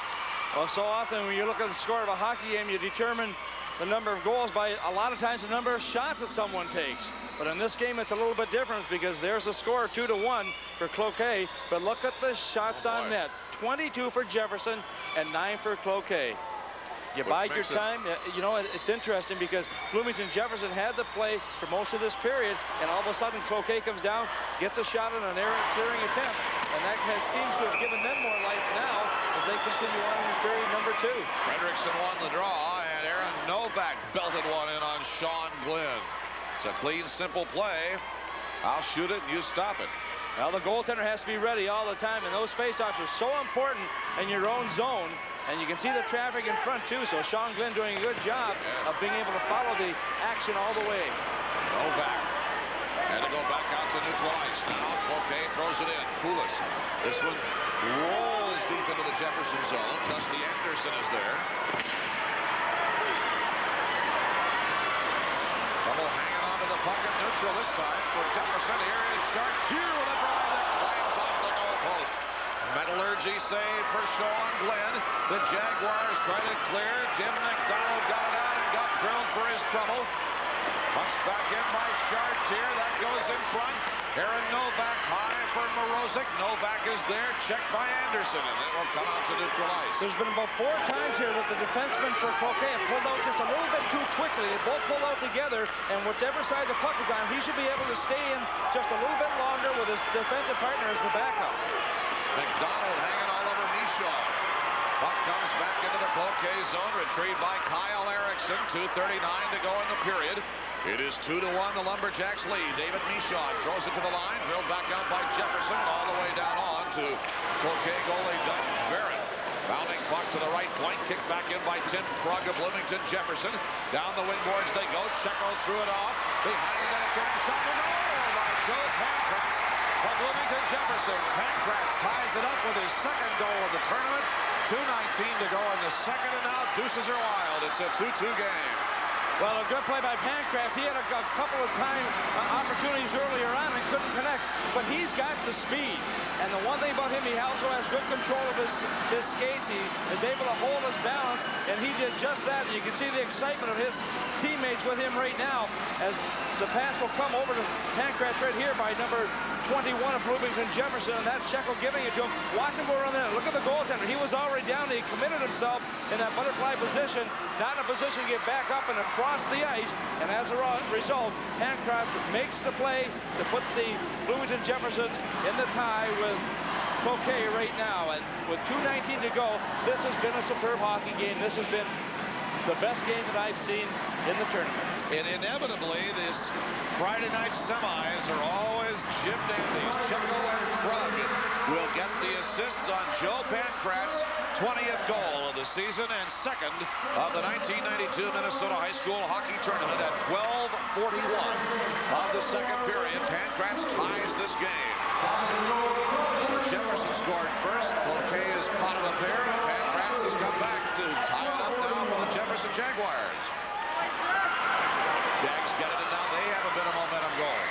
Well, so often when you look at the score of a hockey game, you determine the number of goals by a lot of times the number of shots that someone takes. But in this game, it's a little bit different because there's a score 2-1 for Cloquet. But look at the shots on net. 22 for Jefferson and 9 for Cloquet. You bide your time. You know, it's interesting because Bloomington Jefferson had the play for most of this period, and all of a sudden Cloquet comes down, gets a shot on an errant-clearing attempt, and that seems to have given them more life now as they continue on in period number 2. Fredrickson won the draw, and Aaron Novak belted one in on Sean Glenn. It's a clean, simple play. I'll shoot it, and you stop it. Well, the goaltender has to be ready all the time, and those faceoffs are so important in your own zone. And you can see the traffic in front, too, so Sean Glenn doing a good job of being able to follow the action all the way. Novak had to go back out to neutral ice. Now Cloquet throws it in. Poulos. This one rolls deep into the Jefferson zone. Dusty Anderson is there. Double hanging on to the puck at neutral this time for Jefferson. Here is Chartier with a drive that climbs off the goalpost. Metallurgy save for Sean Glenn. The Jaguars try to clear. Tim McDonald got it out and got drilled for his trouble. Punched back in by Chartier. That goes in front. Aaron Novak high for Morozic. Novak is there, checked by Anderson, and it will come out to neutral ice. There's been about 4 times here that the defenseman for Cloquet have pulled out just a little bit too quickly. They both pull out together, and whichever side the puck is on, he should be able to stay in just a little bit longer with his defensive partner as the backup. McDonald hanging all over Michaud. Puck comes back into the Cloquet zone, retrieved by Kyle Erickson. 2:39 to go in the period. It is 2-1, the Lumberjacks lead. David Michaud throws it to the line, drilled back out by Jefferson, all the way down on to Cloquet goalie Dutch Barrett. Bounding puck to the right point, kicked back in by Tim Krug of Bloomington Jefferson. Down the wing boards they go. Checo threw it off. Behind the net, a turning shot to goal by Joe Pankratz of Bloomington Jefferson. Pankratz ties it up with his second goal of the tournament. 2:19 to go in the second, and now deuces are wild. It's a 2-2 game. Well, a good play by Pankratz. He had a couple of opportunities earlier on and couldn't connect, but he's got the speed. And the one thing about him, he also has good control of his skates. He is able to hold his balance, and he did just that. You can see the excitement of his teammates with him right now as the pass will come over to Pankratz right here by number 21 of Bloomington Jefferson, and that's Checo giving it to him. Watch him go around there. Look at the goaltender. He was already down. He committed himself in that butterfly position, not in a position to get back up and across the ice, and as a result, Pankratz makes the play to put the Bloomington Jefferson in the tie with Cloquet right now. And with 2:19 to go, this has been a superb hockey game. This has been the best game that I've seen in the tournament. And inevitably, this Friday night semis are always Jim Dandy's. Checo and Krug will get the assists on Joe Pankratz's 20th goal of the season and second of the 1992 Minnesota High School Hockey Tournament at 12:41 of the second period. Pankratz ties this game. So Jefferson scored first. Cloquet has potted a pair, and Pankratz has come back to tie it up now for the Jefferson Jaguars. Jags get it, and now they have a bit of momentum going.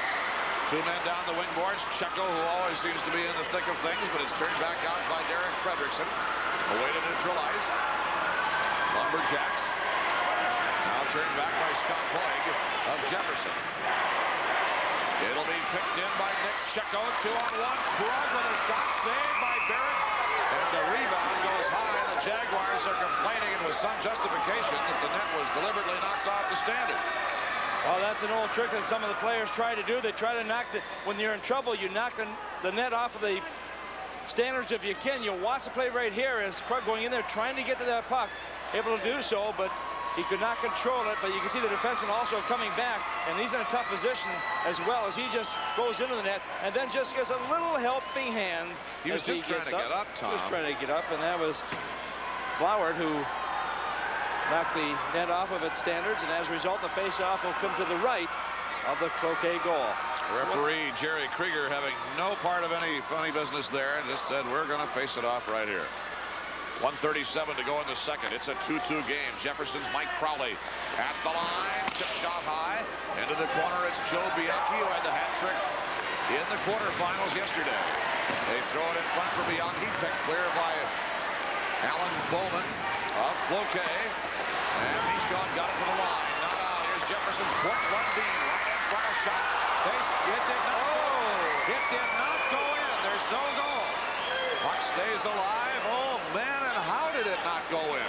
2 men down the wing boards. Checo, who always seems to be in the thick of things, but it's turned back out by Derek Fredrickson. Away to neutral ice. Lumberjacks. Now turned back by Scott Hoig of Jefferson. It'll be picked in by Nick Checo. 2-on-1. Krug with a shot saved by Barrett. And the rebound goes high. The Jaguars are complaining, and with some justification, that the net was deliberately knocked off the standard. Well, that's an old trick that some of the players try to do. They try to knock when you're in trouble, you knock the net off of the standards if you can. You'll watch the play right here as Krug going in there trying to get to that puck. Able to do so, but he could not control it. But you can see the defenseman also coming back, and he's in a tough position as well as he just goes into the net and then just gives a little helping hand. He was just trying to get up, Tom. Just trying to get up, and that was Blauert who knocked the net off of its standards, and as a result, the face-off will come to the right of the Cloquet goal. Referee Jerry Krieger having no part of any funny business there and just said, we're going to face it off right here. 1:37 to go in the second. It's a 2-2 game. Jefferson's Mike Crowley at the line. Chip shot high. Into the corner, it's Joe Bianchi, who had the hat trick in the quarterfinals yesterday. They throw it in front for Bianchi, picked clear by Alan Bowman of Cloquet. And Michaud got it to the line. Not out. Here's Jefferson's Court Lundin right in front of shot. It did not go. It did not go in. There's no goal. Puck stays alive. Oh, man, and how did it not go in?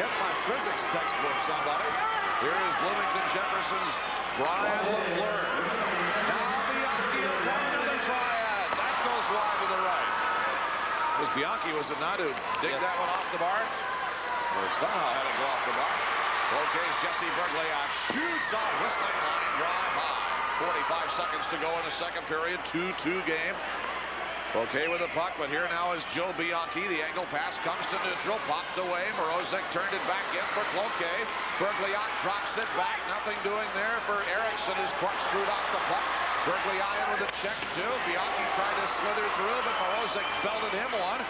Get my physics textbook, somebody. Here is Bloomington Jefferson's Brian LeFleur. Now Bianchi will have another try at it. That goes wide to the right. Was Bianchi, was it not, who digged that one off the bar? Or somehow had it go off the bar. Cloquet's Jesse Bergliot shoots off whistling line drive high. 45 seconds to go in the second period. 2-2 game. Cloquet with the puck, but here now is Joe Bianchi. The angle pass comes to neutral, popped away. Morozic turned it back in for Cloquet. Bergliot drops it back. Nothing doing there for Erickson, who's corkscrewed off the puck. Bergliot in with a check, too. Bianchi tried to slither through, but Morozic belted him one.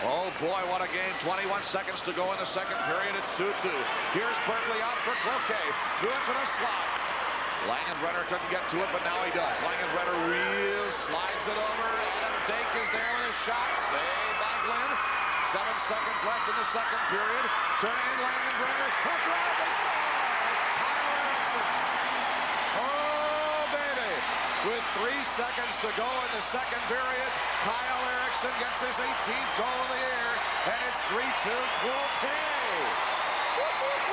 Oh, boy, what a game. 21 seconds to go in the second period. It's 2-2. Here's Bergliot for Cloquet. Threw it to the slot. Langenbrenner couldn't get to it, but now he does. Langenbrenner wheels, slides it over. Adam Dake is there with a shot. Saved by Glenn. 7 seconds left in the second period. Turning in Langenbrenner. Hook drive. They score. It's Kyle Erickson. Oh, baby. with 3 seconds to go in the second period. Kyle Erickson gets his 18th goal of the year, and it's 3-2 Cloquet.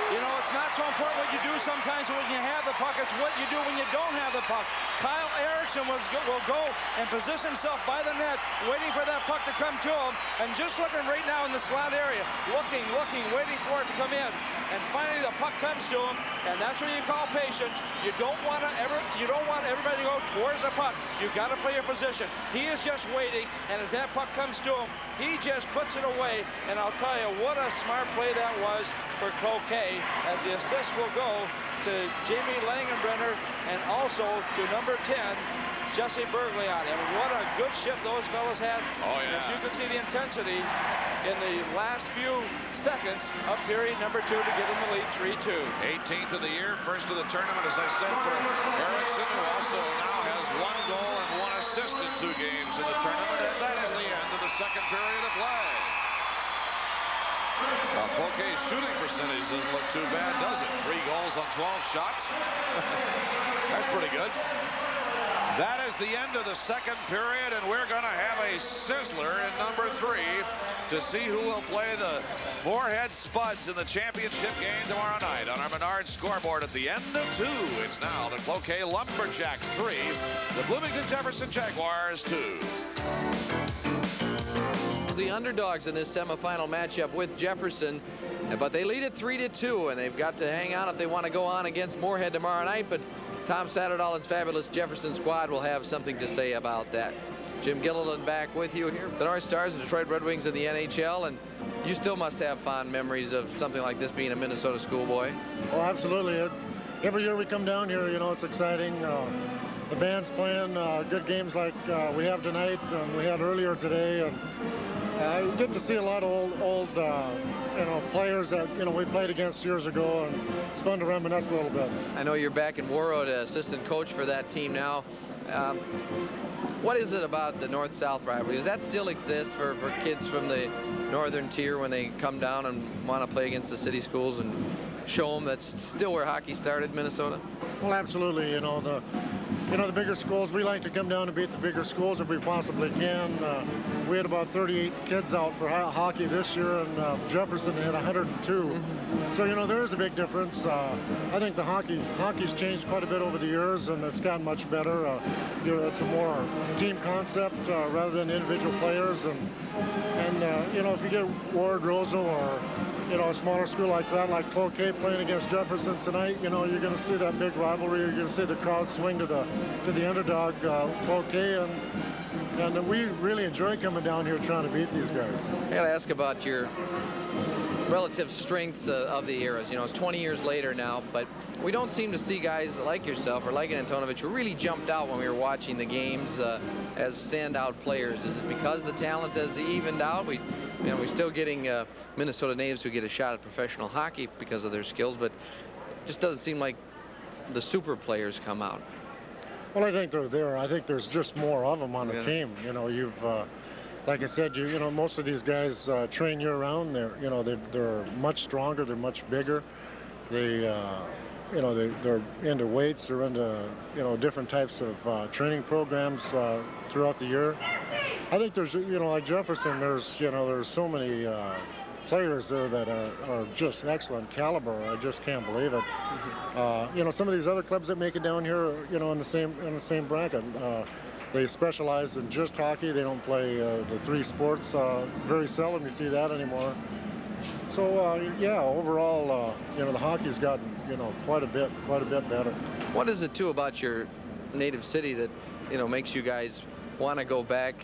You know, it's not so important what you do sometimes when you have the puck. It's what you do when you don't have the puck. Kyle Erickson will go and position himself by the net, waiting for that puck to come to him, and just looking right now in the slot area, looking, waiting for it to come in. And finally, the puck comes to him, and that's what you call patience. You don't want everybody to go towards the puck. You got to play your position. He is just waiting, and as that puck comes to him, he just puts it away. And I'll tell you what a smart play that was for Cloquet, as the assist will go to Jamie Langenbrenner and also to number 10, Jesse Bergliot. And what a good shift those fellas had. Oh, yeah. As you can see the intensity in the last few seconds of period number 2 to give them the lead 3-2. 18th of the year, first of the tournament, as I said, for Erickson, who also now has 1 goal and 1 assist in 2 games in the tournament. And that is the end of the second period of play. Well, Cloquet's shooting percentage doesn't look too bad, does it? 3 goals on 12 shots. That's pretty good. That is the end of the second period, and we're going to have a sizzler in number 3 to see who will play the Moorhead Spuds in the championship game tomorrow night on our Menard scoreboard at the end of 2. It's now the Cloquet Lumberjacks 3, the Bloomington Jefferson Jaguars 2. The underdogs in this semifinal matchup with Jefferson, but they lead it 3-2, and they've got to hang on if they want to go on against Moorhead tomorrow night. But Tom Satterdahl's fabulous Jefferson squad will have something to say about that. Jim Gilliland back with you here. The North Stars and Detroit Red Wings in the NHL, and you still must have fond memories of something like this being a Minnesota schoolboy. Oh, absolutely. Every year we come down here, you know, it's exciting. The band's playing good games like we have tonight and we had earlier today. And you get to see a lot of old you know, players that, you know, we played against years ago, and it's fun to reminisce a little bit. I know you're back in Warroad, assistant coach for that team now. What is it about the North-South rivalry? Does that still exist for kids from the northern tier when they come down and want to play against the city schools and show them that's still where hockey started in Minnesota? Well, absolutely. You know, the bigger schools, we like to come down and beat the bigger schools if we possibly can. We had about 38 kids out for hockey this year, and Jefferson had 102. So, you know, there is a big difference. I think the hockey's changed quite a bit over the years, and it's gotten much better. You know, it's a more team concept rather than individual players. And you know, if you get Ward, Rosa, or you know, a smaller school like that, like Cloquet playing against Jefferson tonight, you know, you're going to see that big rivalry. You're going to see the crowd swing to the underdog, Cloquet, and we really enjoy coming down here trying to beat these guys. I got to ask about your relative strengths of the eras. You know, it's 20 years later now, but we don't seem to see guys like yourself or like Antonovich who really jumped out when we were watching the games as standout players. Is it because the talent has evened out? We're still getting Minnesota natives who get a shot at professional hockey because of their skills, but it just doesn't seem like the super players come out. Well, I think they're there. I think there's just more of them on the team. You know, you've, like I said, you know, most of these guys train year-round. They're much stronger. They're much bigger. They, you know, they're into weights. They're into, you know, different types of training programs throughout the year. I think there's, you know, like Jefferson, there's so many players there that are just excellent caliber. I just can't believe it. You know, some of these other clubs that make it down here, you know, in the same bracket, they specialize in just hockey. They don't play the 3 sports. Very seldom you see that anymore. So yeah, overall, you know, the hockey's gotten, you know, quite a bit better. What is it too about your native city that, you know, makes you guys want to go back?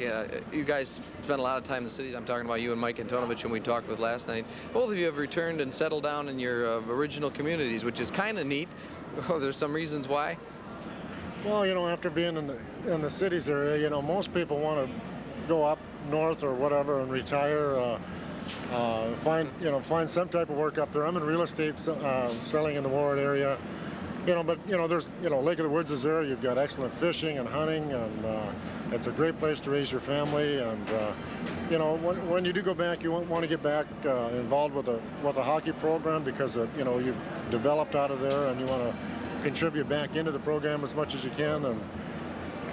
You guys spent a lot of time in the cities. I'm talking about you and Mike Antonovich, whom we talked with last night. Both of you have returned and settled down in your original communities, which is kind of neat. There's some reasons why. Well, you know, after being in the cities area, you know, most people want to go up north or whatever and retire. Find some type of work up there. I'm in real estate, selling in the Warroad area. You know, but you know, there's, you know, Lake of the Woods is there. You've got excellent fishing and hunting, and it's a great place to raise your family. And you know, when you do go back, you want to get back involved with the hockey program, because you know, you've developed out of there, and you want to contribute back into the program as much as you can. And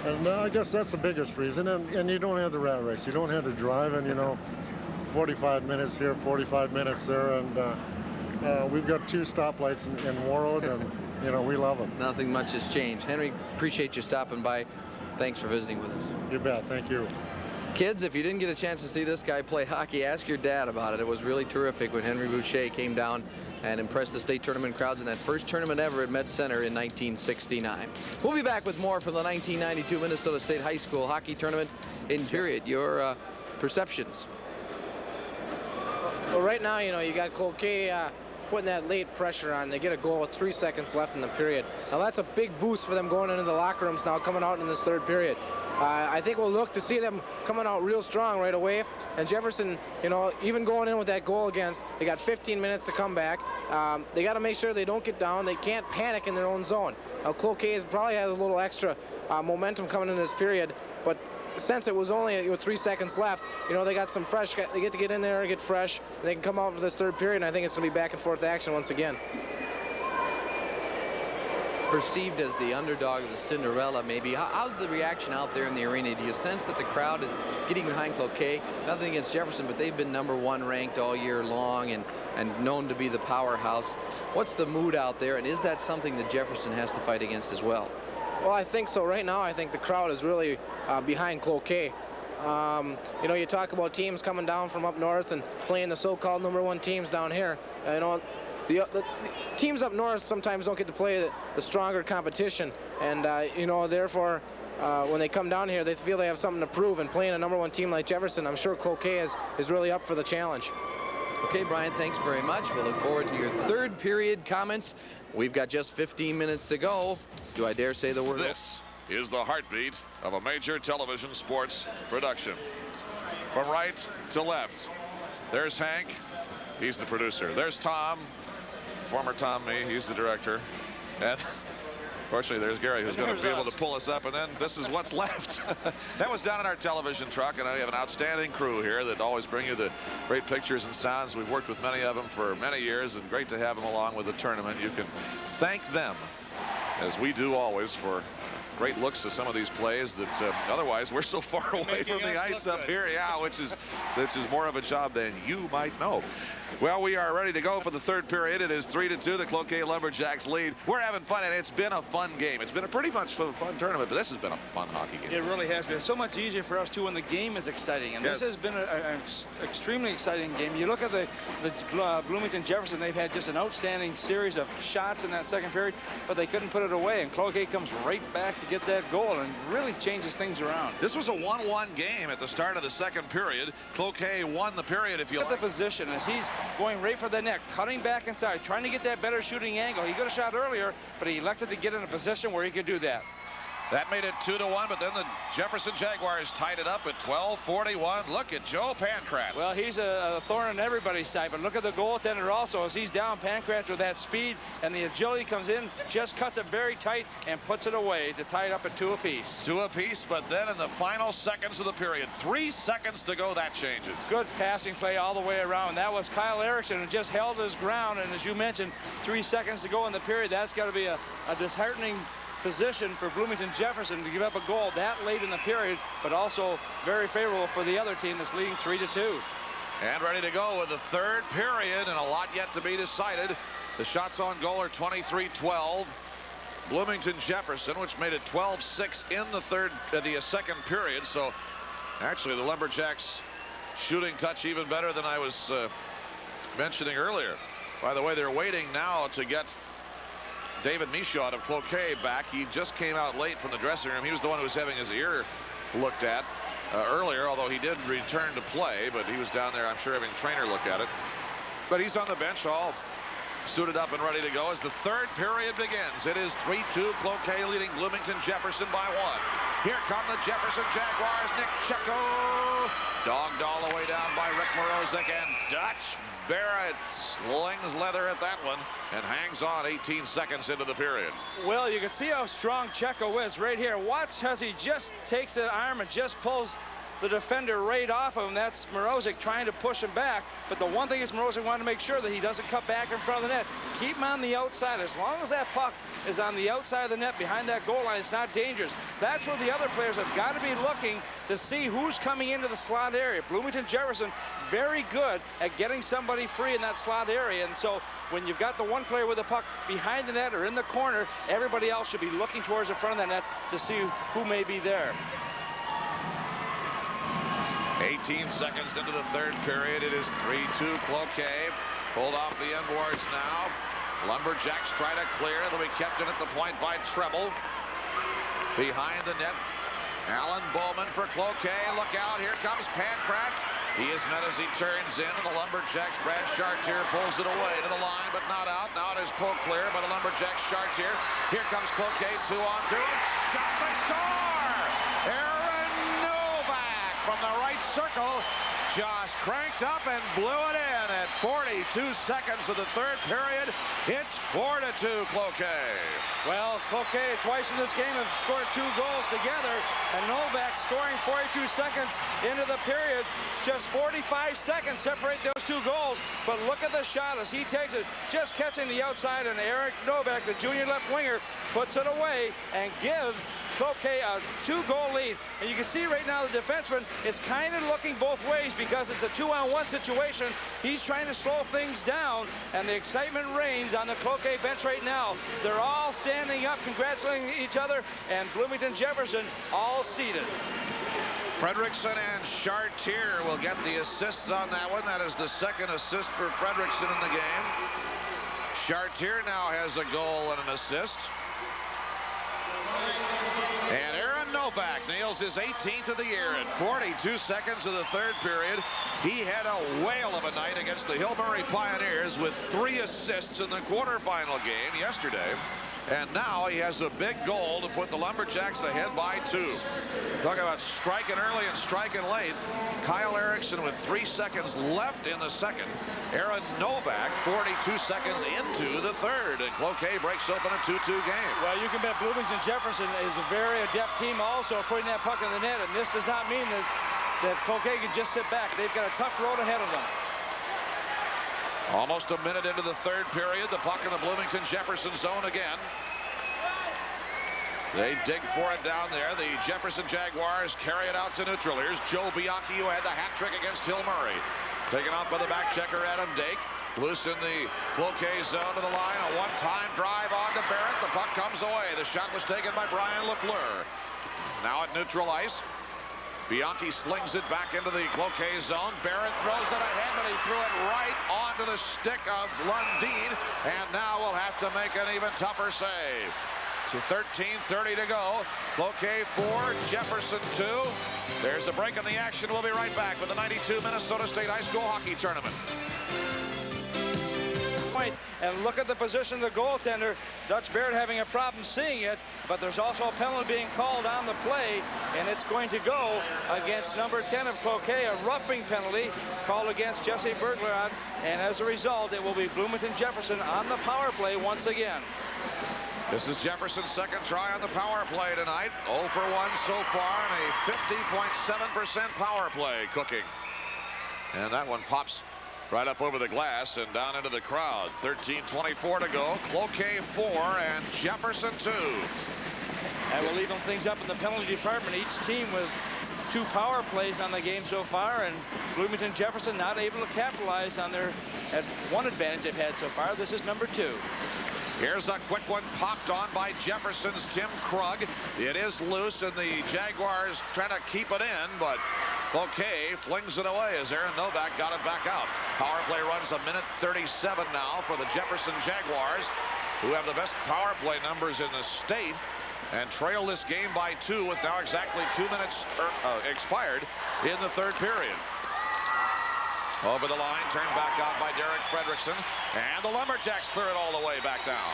And I guess that's the biggest reason. And you don't have the rat race. You don't have the drive. And, you know, 45 minutes here, 45 minutes there. And we've got 2 stoplights in Warroad, and, you know, we love them. Nothing much has changed. Henry, appreciate you stopping by. Thanks for visiting with us. You bet. Thank you. Kids, if you didn't get a chance to see this guy play hockey, ask your dad about it. It was really terrific when Henry Boucher came down and impressed the state tournament crowds in that first tournament ever at Met Center in 1969. We'll be back with more from the 1992 Minnesota State High School hockey tournament in period. Your perceptions. Well, right now, you know, you got Cloquet putting that late pressure on. They get a goal with 3 seconds left in the period. Now that's a big boost for them going into the locker rooms now, coming out in this third period. I think we'll look to see them coming out real strong right away. And Jefferson, you know, even going in with that goal against, they got 15 minutes to come back. They got to make sure they don't get down. They can't panic in their own zone. Now, Cloquet probably has a little extra momentum coming in this period, but since it was only 3 seconds left, you know, they got some fresh, they get to get in there and get fresh, and they can come out for this third period, and I think it's going to be back and forth action once again. Perceived as the underdog of the Cinderella, maybe. How's the reaction out there in the arena? Do you sense that the crowd is getting behind Cloquet? Nothing against Jefferson, but they've been #1 ranked all year long and known to be the powerhouse. What's the mood out there, and is that something that Jefferson has to fight against as well? Well, I think so. Right now, I think the crowd is really behind Cloquet. You know, you talk about teams coming down from up north and playing the so-called #1 teams down here. You know, the teams up north sometimes don't get to play the stronger competition, and you know, therefore, when they come down here, they feel they have something to prove. And playing a #1 team like Jefferson, I'm sure Cloquet is really up for the challenge. Okay, Brian, thanks very much. We'll look forward to your third period comments. We've got just 15 minutes to go. Do I dare say the word? This is the heartbeat of a major television sports production. From right to left, there's Hank. He's the producer. There's Tom, former Tom Me. He's the director. And fortunately, there's Gary, who's going to be able to pull us up. And then this is what's left. That was down in our television truck. And I have an outstanding crew here that always bring you the great pictures and sounds. We've worked with many of them for many years, and great to have them along with the tournament. You can thank them, as we do always, for great looks at some of these plays that otherwise we're so far away from the ice up here. Yeah, which is more of a job than you might know. Well, we are ready to go for the third period. It is 3-2. The Cloquet Lumberjacks lead. We're having fun, and it's been a fun game. It's been a pretty much fun tournament, but this has been a fun hockey game. It really has been. It's so much easier for us, too, when the game is exciting. And yes, this has been an extremely exciting game. You look at the Bloomington Jefferson, they've had just an outstanding series of shots in that second period, but they couldn't put it away. And Cloquet comes right back to get that goal and really changes things around. This was a 1-1 game at the start of the second period. Cloquet won the period, if you like. Look at the position as he's going right for the net, cutting back inside, trying to get that better shooting angle. He could have shot earlier, but he elected to get in a position where he could do that. That made it 2-1, but then the Jefferson Jaguars tied it up at 12:41. Look at Joe Pankratz. Well, he's a thorn on everybody's side, but look at the goaltender also as he's down. Pankratz with that speed and the agility comes in, just cuts it very tight and puts it away to tie it up at 2 apiece. 2 apiece, but then in the final seconds of the period, 3 seconds to go, that changes. Good passing play all the way around. That was Kyle Erickson who just held his ground, and as you mentioned, 3 seconds to go in the period. That's got to be a disheartening position for Bloomington Jefferson to give up a goal that late in the period, but also very favorable for the other team that's leading 3-2. And ready to go with the third period, and a lot yet to be decided. The shots on goal are 23-12. Bloomington Jefferson, which made it 12-6 in the second period. So actually the Lumberjacks shooting touch even better than I was mentioning earlier. By the way, they're waiting now to get David Michaud of Cloquet back. He just came out late from the dressing room. He was the one who was having his ear looked at earlier, although he did return to play, but he was down there, I'm sure, having a trainer look at it. But he's on the bench, all suited up and ready to go as the third period begins. It is 3-2, Cloquet leading Bloomington Jefferson by 1. Here come the Jefferson Jaguars. Nick Checo dogged all the way down by Rick Morozic, and Dutch Barrett slings leather at that one and hangs on 18 seconds into the period. Well, you can see how strong Checo is right here. Watch as he just takes an arm and just pulls the defender right off of him. That's Morozic trying to push him back. But the one thing is Morozic wanted to make sure that he doesn't cut back in front of the net. Keep him on the outside. As long as that puck is on the outside of the net behind that goal line, it's not dangerous. That's where the other players have got to be looking to see who's coming into the slot area. Bloomington Jefferson very good at getting somebody free in that slot area. And so when you've got the one player with the puck behind the net or in the corner, everybody else should be looking towards the front of that net to see who may be there. 18 seconds into the third period. It is 3-2 Cloquet. Pulled off the end boards now. Lumberjacks try to clear. They'll be kept in at the point by Treble. Behind the net, Alan Bowman for Cloquet. Look out, here comes Pankratz. He is met as he turns in, and the Lumberjacks, Brad Chartier pulls it away to the line, but not out. Now it is pulled clear by the Lumberjacks, Chartier. Here comes Cloquet, 2-on-2, and shot and score! Aaron Novak from the right circle just cranked up and blew it in at 42 seconds of the third period. It's 4-2 Cloquet. Well, Cloquet twice in this game have scored 2 goals together, and Novak scoring 42 seconds into the period. Just 45 seconds separate those 2 goals, but look at the shot as he takes it, just catching the outside, and Eric Novak, the junior left winger, puts it away and gives Cloquet a 2-goal lead. And you can see right now the defenseman is kind of looking both ways because it's a 2-on-1 situation. He's trying to slow things down, and the excitement reigns on the Cloquet bench right now. They're all standing up, congratulating each other, and Bloomington Jefferson all seated. Fredrickson and Chartier will get the assists on that one. That is the second assist for Fredrickson in the game. Chartier now has a goal and an assist. And Aaron Novak nails his 18th of the year at 42 seconds of the third period. He had a whale of a night against the Hill Murray Pioneers with 3 assists in the quarterfinal game yesterday. And now he has a big goal to put the Lumberjacks ahead by 2. Talk about striking early and striking late. Kyle Erickson with 3 seconds left in the second. Aaron Novak 42 seconds into the third. And Cloquet breaks open a 2-2 game. Well, you can bet Bloomington Jefferson is a very adept team also putting that puck in the net. And this does not mean that Cloquet can just sit back. They've got a tough road ahead of them. Almost a minute into the third period. The puck in the Bloomington Jefferson zone again. They dig for it down there. The Jefferson Jaguars carry it out to neutral. Here's Joe Bianchi, who had the hat trick against Hill Murray. Taken off by the back checker, Adam Dake. Loose in the Cloquet zone to the line. A one-time drive on to Barrett. The puck comes away. The shot was taken by Brian Lafleur. Now at neutral ice. Bianchi slings it back into the Cloquet zone. Barrett throws it ahead, but he threw it right onto the stick of Lundin. And now we'll have to make an even tougher save. To 13:30 to go. Cloquet 4, Jefferson 2. There's a break in the action. We'll be right back with the 92 Minnesota State High School Hockey Tournament. And look at the position of the goaltender. Dutch Barrett having a problem seeing it, but there's also a penalty being called on the play, and it's going to go against number 10 of Cloquet, a roughing penalty called against Jesse Berglund, and as a result, it will be Bloomington Jefferson on the power play once again. This is Jefferson's second try on the power play tonight. 0 for 1 so far, and a 50.7% power play cooking. And that one pops right up over the glass and down into the crowd. 13:24 to go. Cloquet 4 and Jefferson 2. And we're leaving things up in the penalty department. Each team with 2 power plays on the game so far, and Bloomington Jefferson not able to capitalize on their one advantage they've had so far. This is number 2. Here's a quick one popped on by Jefferson's Tim Krug. It is loose, and the Jaguars trying to keep it in, but Cloquet flings it away as Aaron Novak got it back out. Power play runs a minute 37 now for the Jefferson Jaguars, who have the best power play numbers in the state and trail this game by 2 with now exactly 2 minutes expired in the third period. Over the line, turned back out by Derek Fredrickson, and the Lumberjacks clear it all the way back down.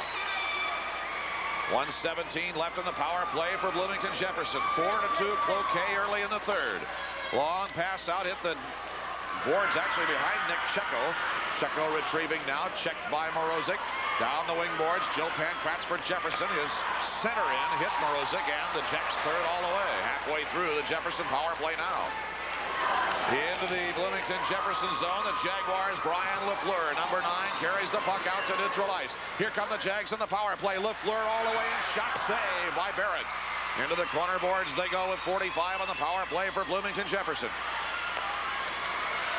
1:17 left in the power play for Bloomington Jefferson. 4-2 Cloquet early in the third. Long pass out, hit the boards actually behind Nick Checo. Checo retrieving now, checked by Morozic. Down the wing boards, Joe Pankratz for Jefferson. His center in, hit Morozic, and the Jacks clear it all the way. Halfway through the Jefferson power play now. Into the Bloomington Jefferson zone, the Jaguars, Brian LaFleur, number 9, carries the puck out to neutral ice. Here come the Jags in the power play. LaFleur all the way in, shot save by Barrett. Into the corner boards they go with 45 on the power play for Bloomington Jefferson.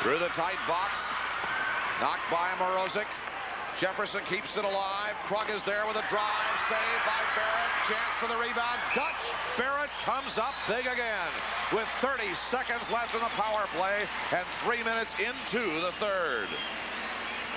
Through the tight box, knocked by Morozic. Jefferson keeps it alive. Krug is there with a drive. Saved by Barrett. Chance for the rebound. Dutch. Barrett comes up big again with 30 seconds left in the power play and 3 minutes into the third.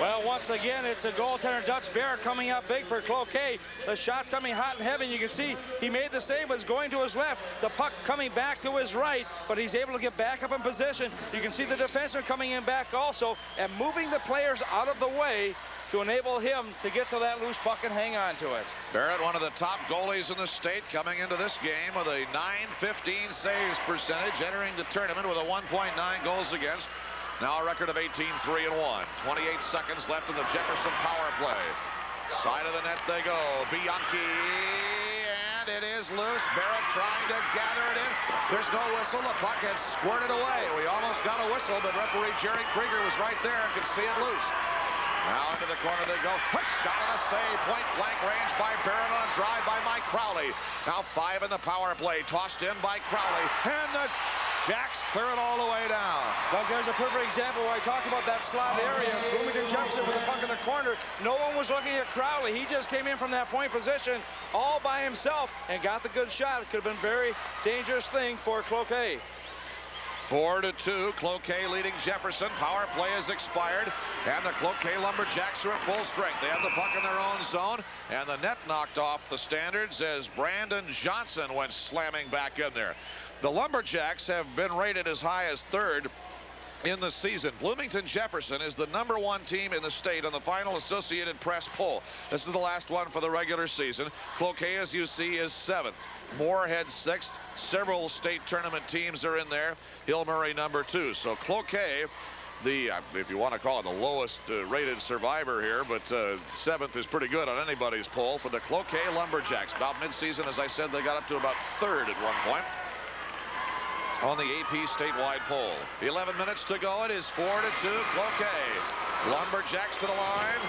Well, once again, it's a goaltender, Dutch Barrett, coming up big for Cloquet. The shot's coming hot and heavy. You can see he made the save, but it's going to his left. The puck coming back to his right, but he's able to get back up in position. You can see the defenseman coming in back also and moving the players out of the way to enable him to get to that loose puck and hang on to it. Barrett, one of the top goalies in the state, coming into this game with a .915 saves percentage, entering the tournament with a 1.9 goals against. Now a record of 18-3-1. 28 seconds left in the Jefferson power play. Side of the net they go. Bianchi, and it is loose. Barrett trying to gather it in. There's no whistle. The puck gets squirted away. We almost got a whistle, but referee Jerry Krieger was right there and could see it loose. Now into the corner they go. Push shot on a save. Point blank range by Barrett on a drive by Mike Crowley. Now 5 in the power play. Tossed in by Crowley. And the Jacks clear it all the way down. Doug, there's a perfect example where I talked about that slot area. Bloomington Jefferson with the puck in the corner. No one was looking at Crowley. He just came in from that point position all by himself and got the good shot. It could have been a very dangerous thing for Cloquet. 4-2, Cloquet leading Jefferson. Power play has expired, and the Cloquet Lumberjacks are at full strength. They have the puck in their own zone, and the net knocked off the standards as Brandon Johnson went slamming back in there. The Lumberjacks have been rated as high as 3rd in the season. Bloomington Jefferson is the #1 team in the state on the final Associated Press poll. This is the last one for the regular season. Cloquet, as you see, is 7th. Moorhead 6th. Several state tournament teams are in there. Hill Murray #2. So Cloquet, the if you want to call it the lowest rated survivor here, but 7th is pretty good on anybody's poll for the Cloquet Lumberjacks. About midseason, as I said, they got up to about 3rd at one point on the AP statewide poll. 11 minutes to go. It is 4-2 Cloquet. Lumberjacks to the line.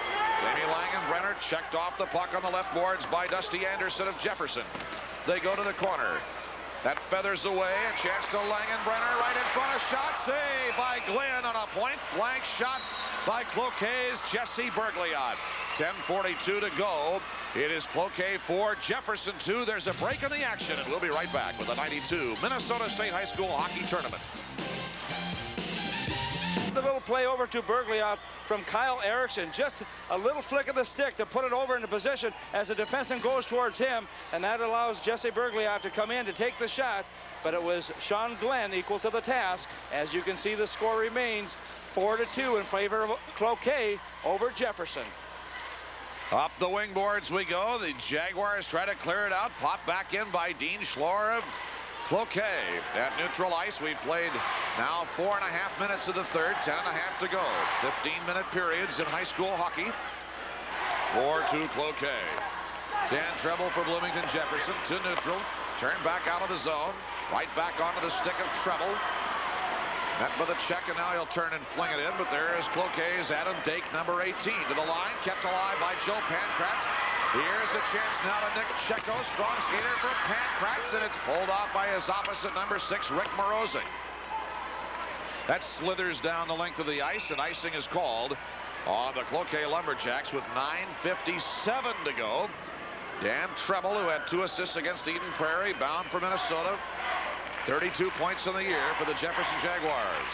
Jamie Langenbrenner checked off the puck on the left boards by Dusty Anderson of Jefferson. They go to the corner. That feathers away. A chance to Langenbrenner right in front. A shot save by Glenn on a point blank shot by Cloquet's Jesse Bergliot. 10:42 to go. It is Cloquet 4, Jefferson 2. There's a break in the action, and we'll be right back with the '92 Minnesota State High School Hockey Tournament. The little play over to Bergliot from Kyle Erickson. Just a little flick of the stick to put it over into position as the defenseman goes towards him, and that allows Jesse Bergliot to come in to take the shot. But it was Sean Glenn equal to the task. As you can see, the score remains 4-2 in favor of Cloquet over Jefferson. Up the wing boards we go. The Jaguars try to clear it out. Pop back in by Dean Schlor of Cloquet. At neutral ice, we've played now 4.5 minutes of the third, 10.5 to go. 15-minute periods in high school hockey. 4-2 Cloquet. Dan Treble for Bloomington Jefferson to neutral. Turn back out of the zone. Right back onto the stick of Treble. Met with a check, and now he'll turn and fling it in, but there is Cloquet's Adam Dake, number 18, to the line, kept alive by Joe Pankratz. Here's a chance now to Nick Checo, strong skater for Pankratz, and it's pulled off by his opposite, number 6, Rick Morozic. That slithers down the length of the ice, and icing is called on the Cloquet Lumberjacks with 9:57 to go. Dan Treble, who had 2 assists against Eden Prairie, bound for Minnesota. 32 points in the year for the Jefferson Jaguars.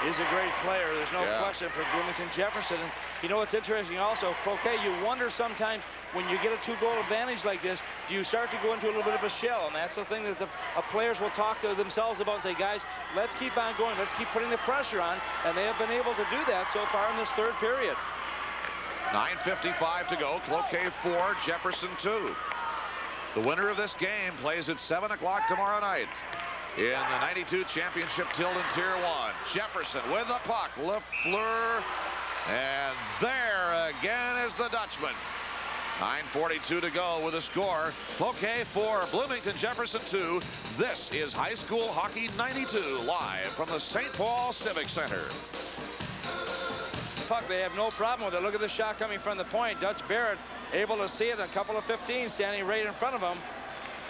He's a great player. There's no question for Bloomington Jefferson. And you know what's interesting also, Cloquet, you wonder sometimes when you get a 2-goal advantage like this, do you start to go into a little bit of a shell? And that's the thing that the players will talk to themselves about and say, guys, let's keep on going. Let's keep putting the pressure on. And they have been able to do that so far in this third period. 9:55 to go. Cloquet 4, Jefferson 2. The winner of this game plays at 7 o'clock tomorrow night in the '92 championship Tilden Tier 1. Jefferson with the puck. LaFleur And there again is the Dutchman. 9:42 to go with a score. Cloquet 4, Bloomington Jefferson 2. This is High School Hockey 92 live from the St. Paul Civic Center. Puck, they have no problem with it. Look at the shot coming from the point. Dutch Barrett able to see it. A couple of 15 standing right in front of him.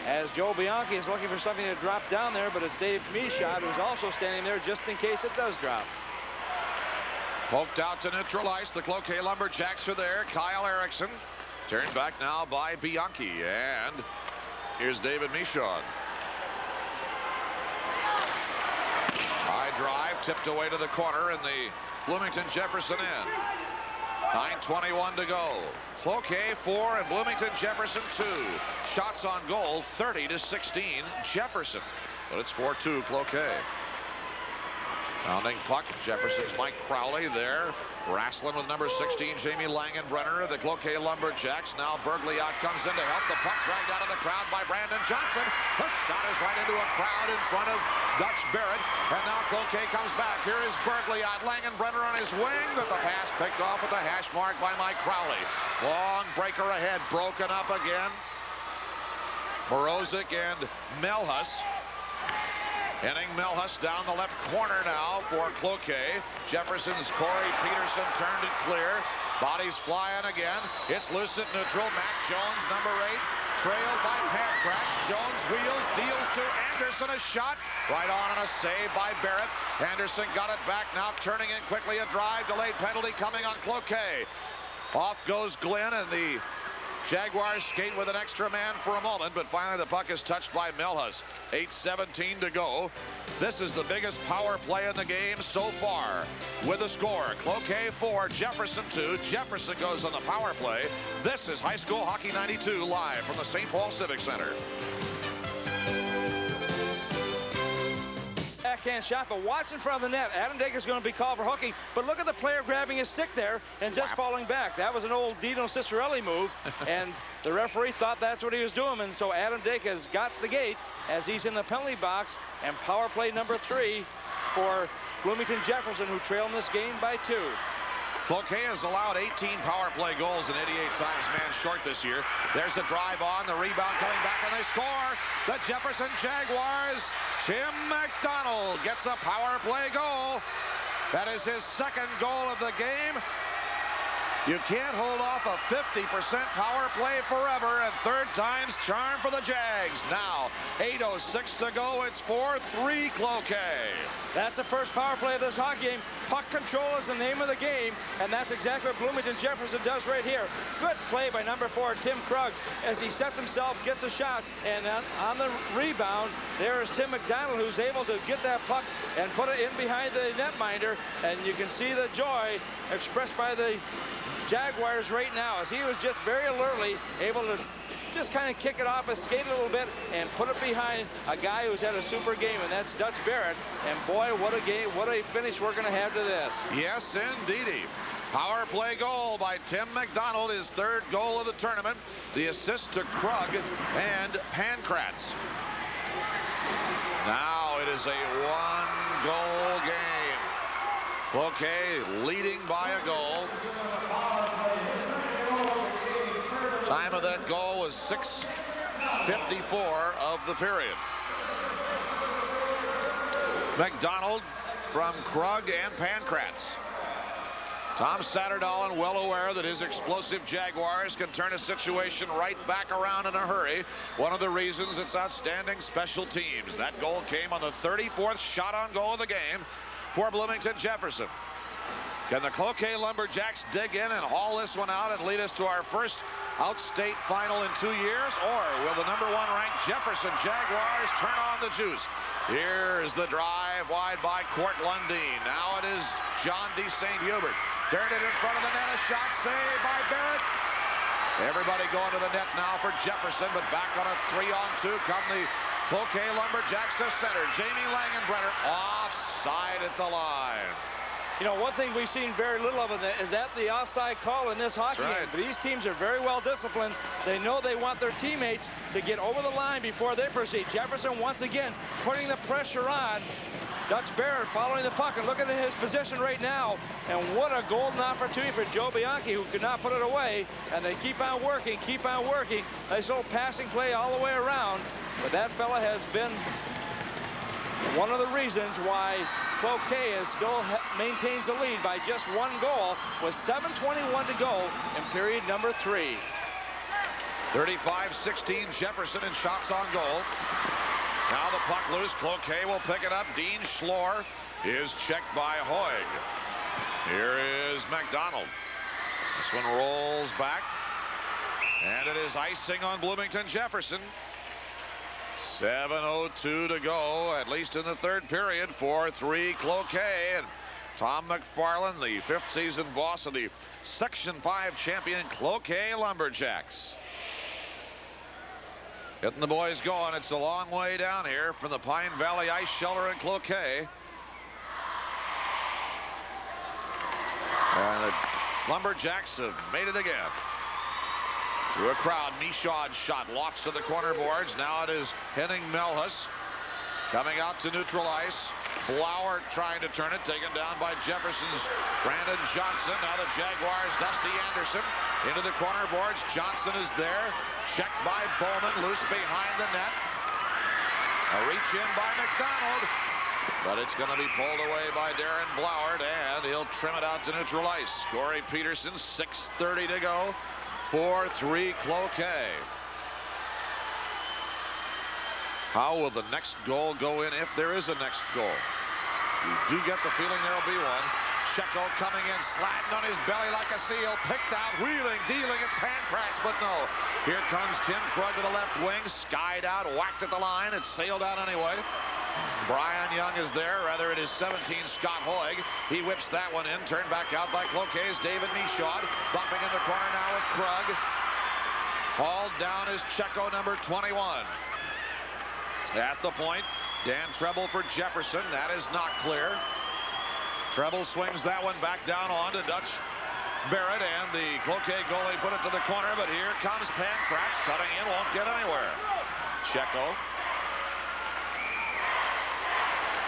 As Joe Bianchi is looking for something to drop down there, but it's Dave Michaud who's also standing there just in case it does drop. Poked out to neutral ice. The Cloquet Lumberjacks are there. Kyle Erickson. Turned back now by Bianchi. And here's David Michaud. High drive, tipped away to the corner in the Bloomington Jefferson end. 9:21 to go. Cloquet 4 and Bloomington Jefferson 2. Shots on goal 30-16 Jefferson. But it's 4-2 Cloquet. Pounding puck. Jefferson's Mike Crowley there. Wrestling with number 16, Jamie Langenbrenner of the Cloquet Lumberjacks. Now Bergliot comes in to help. The puck dragged out of the crowd by Brandon Johnson. The shot is right into a crowd in front of Dutch Barrett. And now Cloquet comes back. Here is Bergliot. Langenbrenner on his wing, but the pass picked off at the hash mark by Mike Crowley. Long breaker ahead, broken up again. Morozic and Melhus. Henning Melhus down the left corner now for Cloquet. Jefferson's Corey Peterson turned it clear. Bodies flying again. It's loose at neutral. Matt Jones, number 8, trailed by Pankratz. Jones wheels, deals to Anderson. A shot right on and a save by Barrett. Anderson got it back now, turning in quickly. A drive, delayed penalty coming on Cloquet. Off goes Glenn, and the Jaguars skate with an extra man for a moment, but finally the puck is touched by Melhus. 8:17 to go. This is the biggest power play in the game so far. With a score, Cloquet 4, Jefferson 2. Jefferson goes on the power play. This is High School Hockey 92 live from the St. Paul Civic Center. Backhand shot, but watch in front of the net. Adam Dake is going to be called for hooking, but look at the player grabbing his stick there and just falling back. That was an old Dino Cicerelli move, and the referee thought that's what he was doing, and so Adam Dake has got the gate as he's in the penalty box, and power play number 3 for Bloomington Jefferson, who trail in this game by 2. Cloquet has allowed 18 power play goals and 88 times man short this year. There's the drive on, the rebound coming back, and they score. The Jefferson Jaguars. Tim McDonald gets a power play goal. That is his second goal of the game. You can't hold off a 50% power play forever, and third time's charm for the Jags. Now, 8:06 to go. It's 4-3 Cloquet. That's the first power play of this hockey game. Puck control is the name of the game, and that's exactly what Bloomington Jefferson does right here. Good play by number 4, Tim Krug, as he sets himself, gets a shot, and on the rebound, there is Tim McDonald, who's able to get that puck and put it in behind the netminder, and you can see the joy expressed by the Jaguars right now, as he was just very alertly able to just kind of kick it off, skate a little bit, and put it behind a guy who's had a super game, and that's Dutch Barrett. And boy, what a game, what a finish we're going to have to this. Yes, indeedy. Power play goal by Tim McDonald, his 3rd goal of the tournament. The assist to Krug and Pankratz. Now it is a 1-goal game. Cloquet leading by a goal. Time of that goal was 6:54 of the period. McDonald from Krug and Pankratz. Tom Satterdahl, well aware that his explosive Jaguars can turn a situation right back around in a hurry. One of the reasons it's outstanding special teams. That goal came on the 34th shot on goal of the game for Bloomington Jefferson. Can the Cloquet Lumberjacks dig in and haul this one out and lead us to our first outstate final in 2 years? Or will the number 1 ranked Jefferson Jaguars turn on the juice? Here is the drive wide by Court Lundeen. Now it is John D. St. Hubert. Turned it in front of the net. A shot saved by Barrett. Everybody going to the net now for Jefferson, but back on a 3-on-2 come the Cloquet Lumberjacks to center. Jamie Langenbrenner offside at the line. You know, one thing we've seen very little of is that the offside call in this hockey game. But these teams are very well disciplined. They know they want their teammates to get over the line before they proceed. Jefferson once again putting the pressure on. Dutch Barrett following the puck, and look at his position right now. And what a golden opportunity for Joe Bianchi, who could not put it away. And they keep on working, keep on working. Nice little passing play all the way around. But that fella has been one of the reasons why Cloquet still maintains the lead by just 1 goal with 7:21 to go in period number 3. 35-16 Jefferson in shots on goal. Now the puck loose. Cloquet will pick it up. Dean Schlor is checked by Hoig. Here is McDonald. This one rolls back. And it is icing on Bloomington Jefferson. 7:02 to go, at least in the third period. 4-3 Cloquet. And Tom McFarland, the 5th season boss of the Section 5 champion Cloquet Lumberjacks. Getting the boys going. It's a long way down here from the Pine Valley Ice Shelter in Cloquet. And the Lumberjacks have made it again. Through a crowd, Michaud's shot lofts to the corner boards. Now it is Henning Melhus coming out to neutral ice. Blauer trying to turn it, taken down by Jefferson's Brandon Johnson. Now the Jaguars, Dusty Anderson into the corner boards. Johnson is there, checked by Bowman, loose behind the net. A reach in by McDonald, but it's going to be pulled away by Darren Blauer, and he'll trim it out to neutral ice. Corey Peterson, 6:30 to go. 4-3 Cloquet. How will the next goal go in, if there is a next goal? You do get the feeling there'll be one. Checo coming in, slatting on his belly like a seal, picked out, wheeling, dealing, it's Pancratz, but no. Here comes Tim Krug to the left wing, skied out, whacked at the line, it sailed out anyway. Brian Young is there, rather it is 17 Scott Hoig. He whips that one in, turned back out by Cloquet's David Michaud. Bumping in the corner now with Krug. Hauled down is Checo, number 21. At the point, Dan Treble for Jefferson. That is not clear. Treble swings that one back down on to Dutch Barrett, and the Cloquet goalie put it to the corner, but here comes Pancratz, cutting in, won't get anywhere. Checo.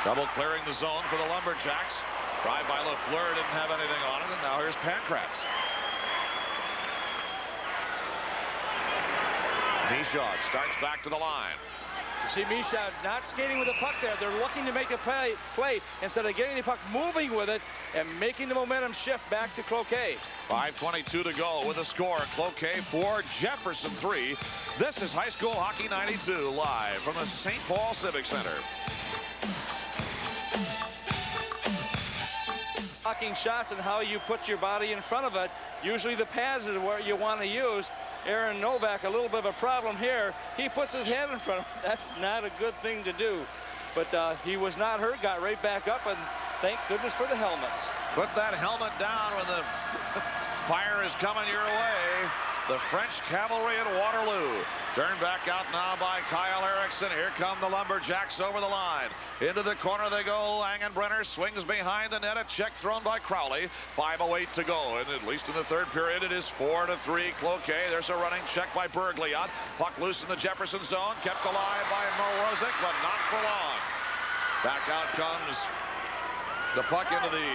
Double clearing the zone for the Lumberjacks. Drive by Lafleur, didn't have anything on it, and now here's Pancratz. Michaud starts back to the line. You see Michaud not skating with the puck there. They're looking to make the play instead of getting the puck, moving with it and making the momentum shift back to Cloquet. 5:22 to go with a score. Cloquet 4, Jefferson 3. This is High School Hockey 92 live from the St. Paul Civic Center. Blocking shots and how you put your body in front of it. Usually the pads is where you want to use. Aaron Novak, a little bit of a problem here. He puts his head in front of him. That's not a good thing to do. But he was not hurt, got right back up, and thank goodness for the helmets. Put that helmet down when the fire is coming your way. The French cavalry at Waterloo. Turned back out now by Kyle Erickson. Here come the Lumberjacks over the line. Into the corner they go. Langenbrenner swings behind the net. A check thrown by Crowley. 5:08 to go. And at least in the third period, it is 4-3 Cloquet. There's a running check by Bergliot. Puck loose in the Jefferson zone. Kept alive by Morozic, but not for long. Back out comes the puck into the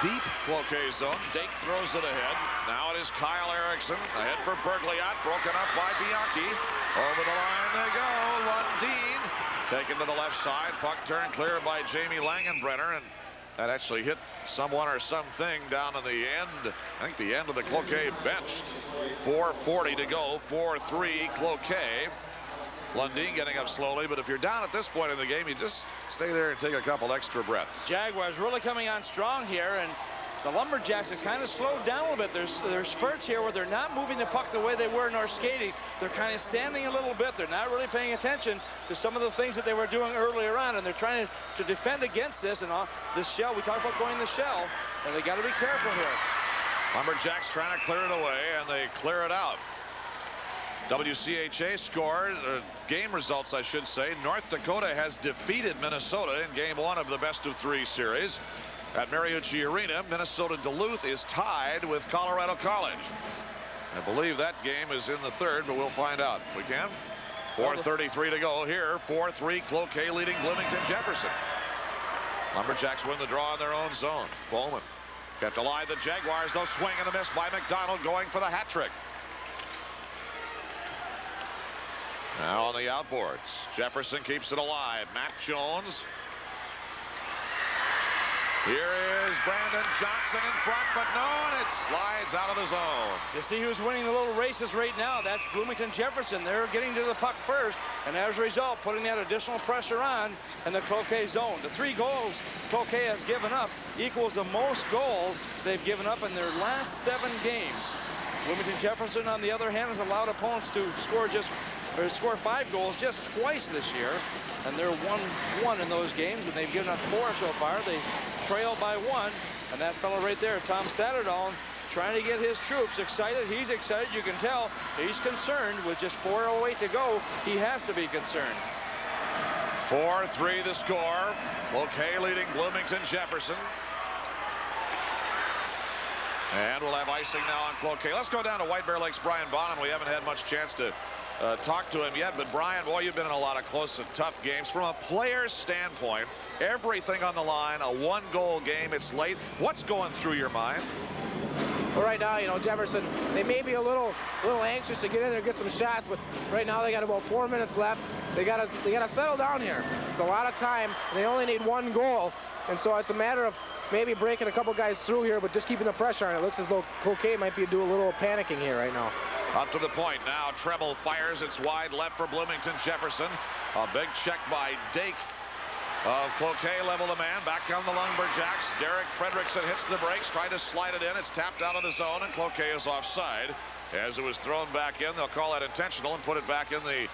deep Cloquet zone. Dake throws it ahead. Now it is Kyle Erickson. Ahead for Bergliot. Broken up by Bianchi. Over the line they go. Lundin taken to the left side. Puck turned clear by Jamie Langenbrenner. And that actually hit someone or something down in the end. I think the end of the Cloquet bench. 4:40 to go. 4-3 Cloquet. Lundin getting up slowly, but if you're down at this point in the game, you just stay there and take a couple extra breaths. Jaguars really coming on strong here, and the Lumberjacks have kind of slowed down a little bit. There's spurts here where they're not moving the puck the way they were in our skating. They're kind of standing a little bit. They're not really paying attention to some of the things that they were doing earlier on, and they're trying to defend against this. And this shell, we talked about going the shell, and they got to be careful here. Lumberjacks trying to clear it away, and they clear it out. WCHA score, game results, I should say. North Dakota has defeated Minnesota in game 1 of the best-of-3 series. At Mariucci Arena, Minnesota Duluth is tied with Colorado College. I believe that game is in the 3rd, but we'll find out if we can. 4:33 to go here. 4-3 Cloquet leading Bloomington Jefferson. Lumberjacks win the draw in their own zone. Bowman kept alive the Jaguars, though. Swing and a miss by McDonald, going for the hat trick. Now on the outboards, Jefferson keeps it alive. Matt Jones. Here is Brandon Johnson in front, but no, and it slides out of the zone. You see who's winning the little races right now. That's Bloomington Jefferson. They're getting to the puck first, and as a result, putting that additional pressure on in the Cloquet zone. The 3 goals Cloquet has given up equals the most goals they've given up in their last 7 games. Bloomington Jefferson, on the other hand, has allowed opponents to score 5 goals just twice this year, and they're 1-1 in those games, and they've given up 4 so far. They trail by 1, and that fellow right there, Tom Satterdahl, trying to get his troops excited. He's excited. You can tell he's concerned. With just 4:08 to go, he has to be concerned. 4-3 the score. Cloquet leading Bloomington Jefferson. And we'll have icing now on Cloquet. Let's go down to White Bear Lake's Brian Bonham. We haven't had much chance to talk to him yet, but Brian, boy, you've been in a lot of close and tough games. From a player's standpoint, everything on the line, a 1-goal game, it's late. What's going through your mind? Well, right now, you know, Jefferson, they may be a little anxious to get in there and get some shots, but right now they got about 4 minutes left. They gotta settle down here. It's a lot of time. They only need 1 goal, and so it's a matter of maybe breaking a couple guys through here, but just keeping the pressure on. It looks as though Cloquet might be doing a little panicking here right now. Up to the point now. Treble fires. It's wide left for Bloomington Jefferson. A big check by Dake of Cloquet, level the man. Back on the Lumberjacks. Derek Fredrickson hits the brakes, trying to slide it in. It's tapped out of the zone, and Cloquet is offside. As it was thrown back in, they'll call that intentional and put it back in the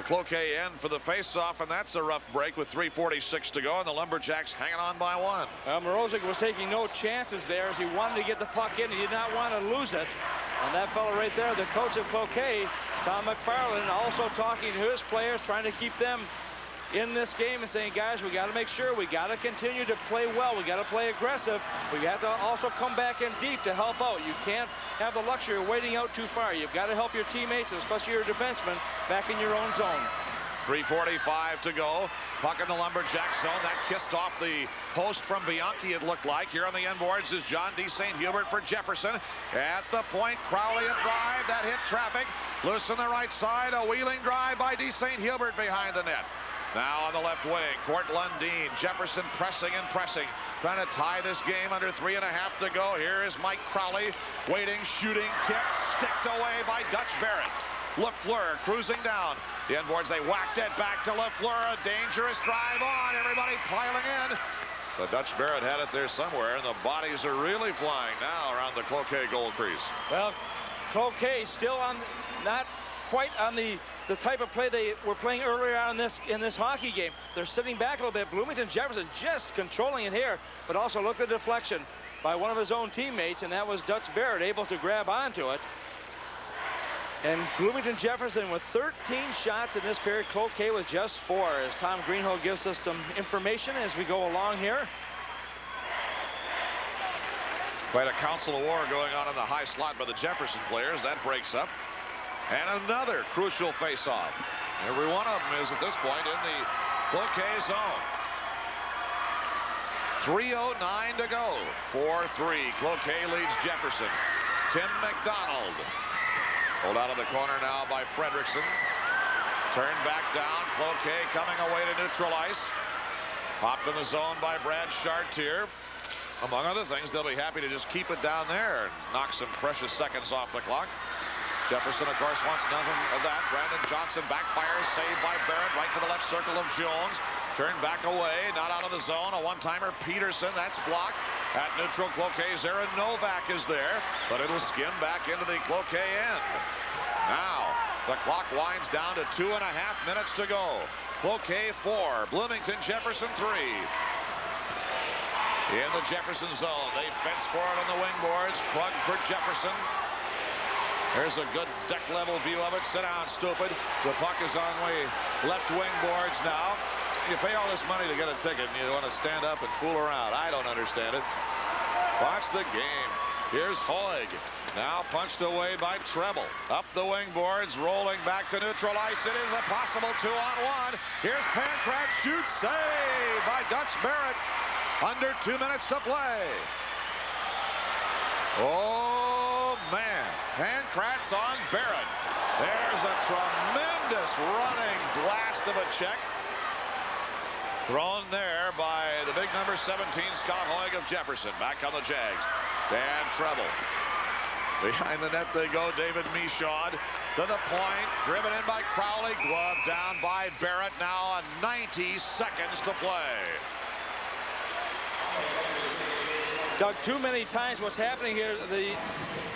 Cloquet end for the face-off, and that's a rough break with 3:46 to go, and the Lumberjacks hanging on by 1. Morozic was taking no chances there as he wanted to get the puck in. He did not want to lose it. And that fellow right there, the coach of Cloquet, Tom McFarland, also talking to his players, trying to keep them in this game and saying, guys, we got to make sure we got to continue to play well. We got to play aggressive. We have to also come back in deep to help out. You can't have the luxury of waiting out too far. You've got to help your teammates, especially your defensemen, back in your own zone. 3:45 to go. Puck in the Lumberjack zone. That kissed off the post from Bianchi, it looked like. Here on the end boards is John D. St. Hubert for Jefferson. At the point, Crowley a drive. That hit traffic. Loose on the right side. A wheeling drive by D. St. Hubert behind the net. Now on the left wing, Court Lundeen. Jefferson pressing and pressing. Trying to tie this game under 3.5 to go. Here is Mike Crowley. Waiting, shooting, tipped, sticked away by Dutch Barrett. Lafleur cruising down. The end boards, they whacked it back to Lafleur. A dangerous drive on. Everybody piling in. The Dutch Barrett had it there somewhere, and the bodies are really flying now around the Cloquet goal crease. Well, Cloquet still on, not quite on the type of play they were playing earlier on in this hockey game. They're sitting back a little bit. Bloomington Jefferson just controlling it here, but also look at the deflection by one of his own teammates, and that was Dutch Barrett able to grab onto it. And Bloomington Jefferson with 13 shots in this period. Cloquet with just 4, as Tom Greenhill gives us some information as we go along here. Quite a council of war going on in the high slot by the Jefferson players. That breaks up. And another crucial face-off. Every one of them is at this point in the Cloquet zone. 3:09 to go. 4-3. Cloquet leads Jefferson. Tim McDonald. Pulled out of the corner now by Fredrickson. Turned back down. Cloquet coming away to neutral ice. Popped in the zone by Brad Chartier. Among other things, they'll be happy to just keep it down there and knock some precious seconds off the clock. Jefferson, of course, wants nothing of that. Brandon Johnson backfires, saved by Barrett, right to the left circle of Jones. Turned back away, not out of the zone. A one-timer, Peterson, that's blocked. At neutral, Cloquet's Aaron Novak is there, but it'll skim back into the Cloquet end. Now, the clock winds down to 2.5 minutes to go. Cloquet 4, Bloomington Jefferson 3. In the Jefferson zone, they fence for it on the wing boards. Krug for Jefferson. There's a good deck level view of it. Sit down, stupid. The puck is on the left wing boards now. You pay all this money to get a ticket and you want to stand up and fool around. I don't understand it. Watch the game. Here's Hoig. Now punched away by Treble. Up the wing boards, rolling back to neutral ice. It is a possible 2-on-1. Here's Pankratz, shoots, save by Dutch Barrett. Under 2 minutes to play. Oh, man. Pankratz on Barrett. There's a tremendous running blast of a check. Thrown there by the big number 17, Scott Hoig of Jefferson. Back on the Jags. Dan Treble. Behind the net they go. David Michaud to the point. Driven in by Crowley. Glove down by Barrett. Now 90 seconds to play. Doug, too many times what's happening here, the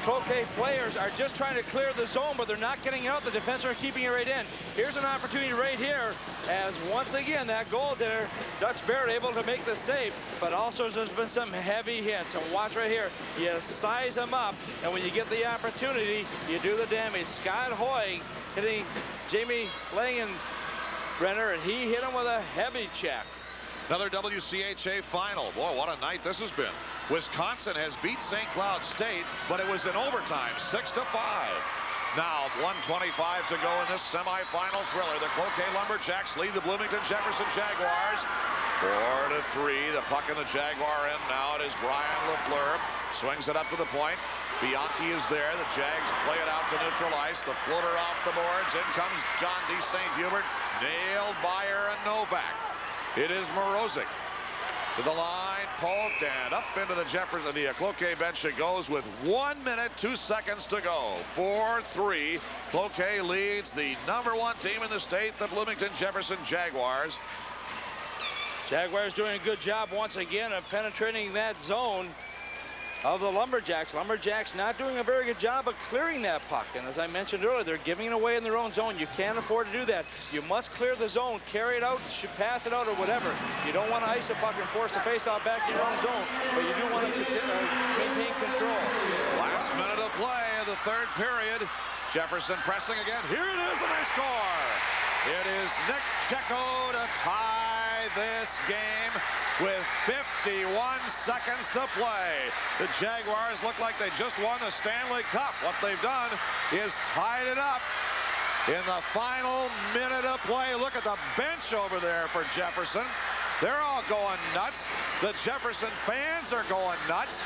Cloquet players are just trying to clear the zone, but they're not getting out. The defensemen are keeping it right in. Here's an opportunity right here as once again that goaltender, Dutch Barrett, able to make the save, but also there's been some heavy hits. And watch right here, you size them up, and when you get the opportunity, you do the damage. Scott Hoig hitting Jamie Langenbrenner, and he hit him with a heavy check. Another WCHA final. Boy, what a night this has been. Wisconsin has beat St. Cloud State, but it was in overtime, 6-5. Now 1:25 to go in this semifinal thriller. The Cloquet Lumberjacks lead the Bloomington Jefferson Jaguars 4-3. The puck in the Jaguar end now. It is Brian Lafleur. Swings it up to the point. Bianchi is there. The Jags play it out to neutral ice. The floater off the boards. In comes John D. St. Hubert. Nailed by Aaron Novak. It is Morozic to the line, poked, and up into the Jefferson. The Cloquet bench it goes with 1 minute, 2 seconds to go. 4-3. Cloquet leads the #1 team in the state, the Bloomington Jefferson Jaguars. Jaguars doing a good job once again of penetrating that zone of the Lumberjacks. Lumberjacks not doing a very good job of clearing that puck. And as I mentioned earlier, they're giving it away in their own zone. You can't afford to do that. You must clear the zone, carry it out, pass it out or whatever. You don't want to ice a puck and force the faceoff back in your own zone, but you do want to maintain control. Last minute of play of the third period. Jefferson pressing again. Here it is, and they score. It is Nick Checo to tie this game with 51 seconds to play. The Jaguars look like they just won the Stanley Cup. What they've done is tied it up in the final minute of play. Look at the bench over there for Jefferson. They're all going nuts. The Jefferson fans are going nuts.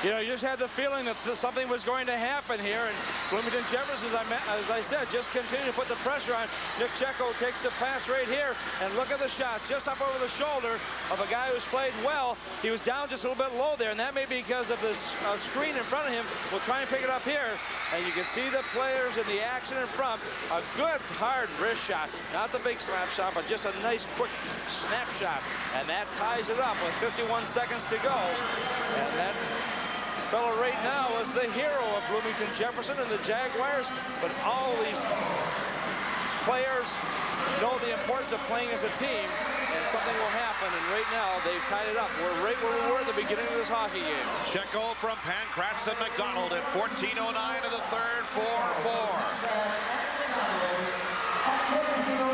You know, you just had the feeling that something was going to happen here, and Bloomington Jefferson, as I said, just continue to put the pressure on. Nick Checo takes the pass right here, and look at the shot, just up over the shoulder of a guy who's played well. He was down just a little bit low there, and that may be because of this screen in front of him. We'll try and pick it up here, and you can see the players in the action in front. A good, hard wrist shot, not the big slap shot, but just a nice, quick snapshot, and that ties it up with 51 seconds to go, and that fellow right now is the hero of Bloomington Jefferson and the Jaguars, but all these players know the importance of playing as a team, and something will happen, and right now they've tied it up. We're right where we were at the beginning of this hockey game. Checo from Pankratz and McDonald at 14:09 of the third, 4-4.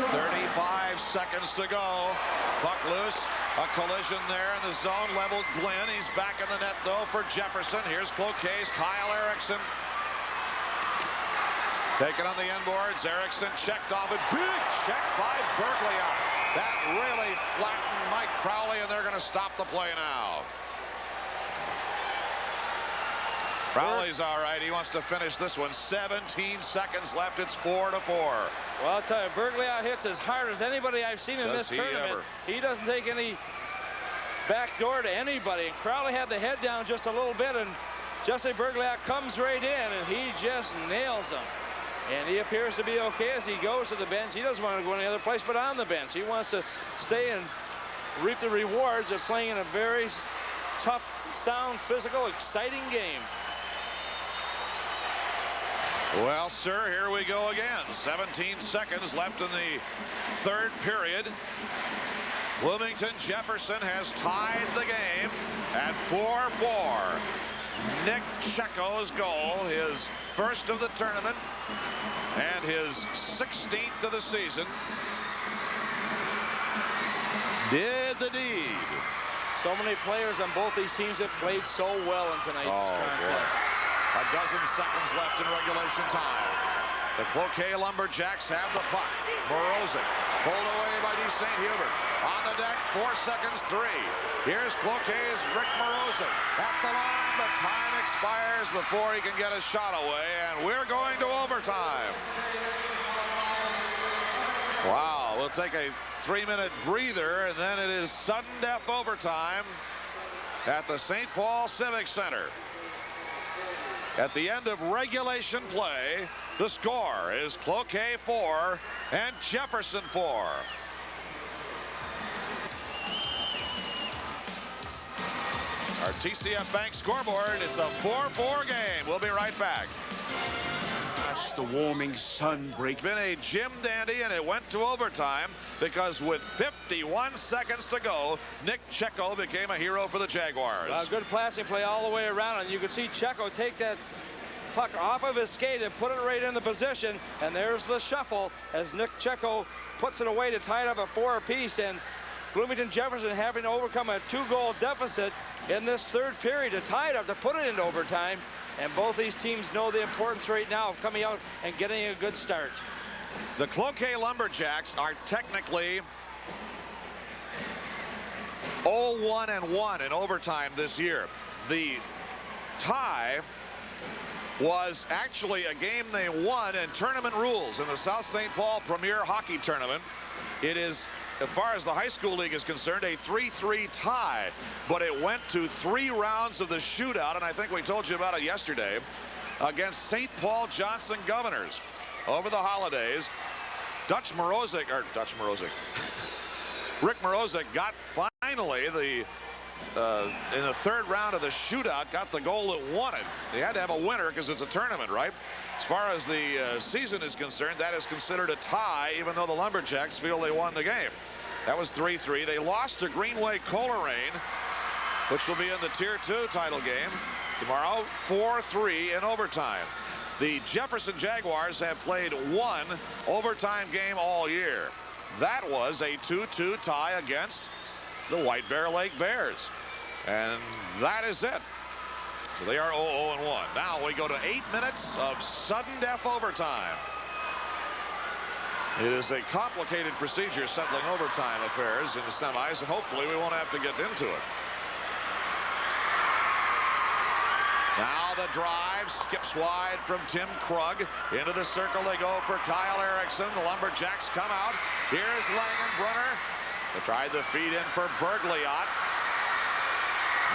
35 seconds to go. Puck loose. A collision there in the zone, leveled Glenn. He's back in the net, though, for Jefferson. Here's Cloquet's Kyle Erickson. Taken on the end boards. Erickson checked off it. Big check by Berglea. That really flattened Mike Crowley, and they're going to stop the play now. Crowley's all right. He wants to finish this one. 17 seconds left. It's 4-4. Well, I'll tell you, Berglea hits as hard as anybody I've seen in this tournament. He doesn't take any backdoor to anybody. And Crowley had the head down just a little bit, and Jesse Berglea comes right in, and he just nails him. And he appears to be okay as he goes to the bench. He doesn't want to go any other place but on the bench. He wants to stay and reap the rewards of playing in a very tough, sound, physical, exciting game. Well, sir, here we go again. 17 seconds left in the third period. Bloomington Jefferson has tied the game at 4-4. Nick Checo's goal, his first of the tournament and his 16th of the season, did the deed. So many players on both these teams have played so well in tonight's contest. A dozen seconds left in regulation time. The Cloquet Lumberjacks have the puck. Morozic pulled away by D. St. Hubert. On the deck, 4 seconds, 3. Here's Cloquet's Rick Morozic at the line, but time expires before he can get a shot away, and we're going to overtime. Wow, we'll take a 3-minute breather, and then it is sudden death overtime at the St. Paul Civic Center. At the end of regulation play, the score is Cloquet 4 and Jefferson 4. Our TCF Bank scoreboard, it's a 4-4 game. We'll be right back. The warming sun break. Been a Jim dandy, and it went to overtime because with 51 seconds to go, Nick Checo became a hero for the Jaguars. Good passing play all the way around, and you could see Checo take that puck off of his skate and put it right in the position, and there's the shuffle as Nick Checo puts it away to tie it up at 4 apiece, and Bloomington Jefferson having to overcome a 2-goal deficit in this third period to tie it up, to put it into overtime. And both these teams know the importance right now of coming out and getting a good start. The Cloquet Lumberjacks are technically 0-1-1 in overtime this year. The tie was actually a game they won in tournament rules in the South St. Paul Premier Hockey Tournament. It is, as far as the high school league is concerned, a 3-3 tie, but it went to 3 rounds of the shootout, and I think we told you about it yesterday, against St. Paul Johnson Governors over the holidays. Rick Morozic got finally in the third round of the shootout, got the goal that won it. They had to have a winner because it's a tournament, right? As far as the season is concerned, that is considered a tie, even though the Lumberjacks feel they won the game. That was 3-3. They lost to Greenway Coleraine, which will be in the Tier 2 title game tomorrow, 4-3 in overtime. The Jefferson Jaguars have played 1 overtime game all year. That was a 2-2 tie against the White Bear Lake Bears. And that is it. So they are 0-0-1. Now we go to 8 minutes of sudden death overtime. It is a complicated procedure settling overtime affairs in the semis, and hopefully we won't have to get into it. Now the drive skips wide from Tim Krug. Into the circle they go for Kyle Erickson. The Lumberjacks come out. Here's Langenbrunner. They tried the feed in for Bergliot.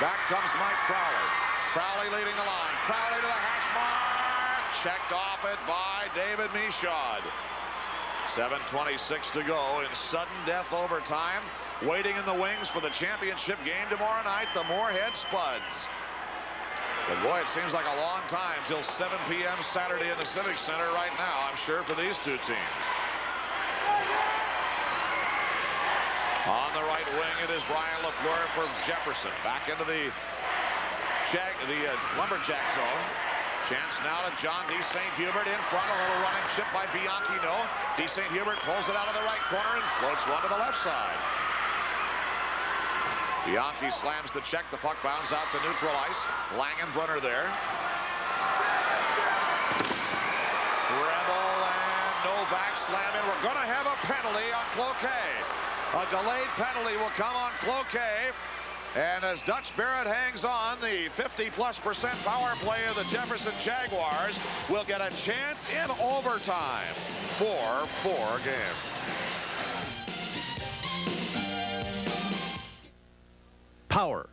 Back comes Mike Crowley. Crowley leading the line. Crowley to the hash mark. Checked off it by David Michaud. 7:26 to go in sudden death overtime. Waiting in the wings for the championship game tomorrow night, the Moorhead Spuds. But boy, it seems like a long time till 7 p.m. Saturday in the Civic Center right now, I'm sure, for these two teams. On the right wing, it is Brian LaFleur for Jefferson. Back into the Lumberjack zone. Chance now to John D. St. Hubert in front. A little running chip by Bianchino. D. St. Hubert pulls it out of the right corner and floats one to the left side. Bianchi slams the check. The puck bounds out to neutral ice. Langenbrunner there. Treble and Novak slam in. We're going to have a penalty on Cloquet. A delayed penalty will come on Cloquet. And as Dutch Barrett hangs on, the 50+% power play of the Jefferson Jaguars will get a chance in overtime. 4-4 game. Power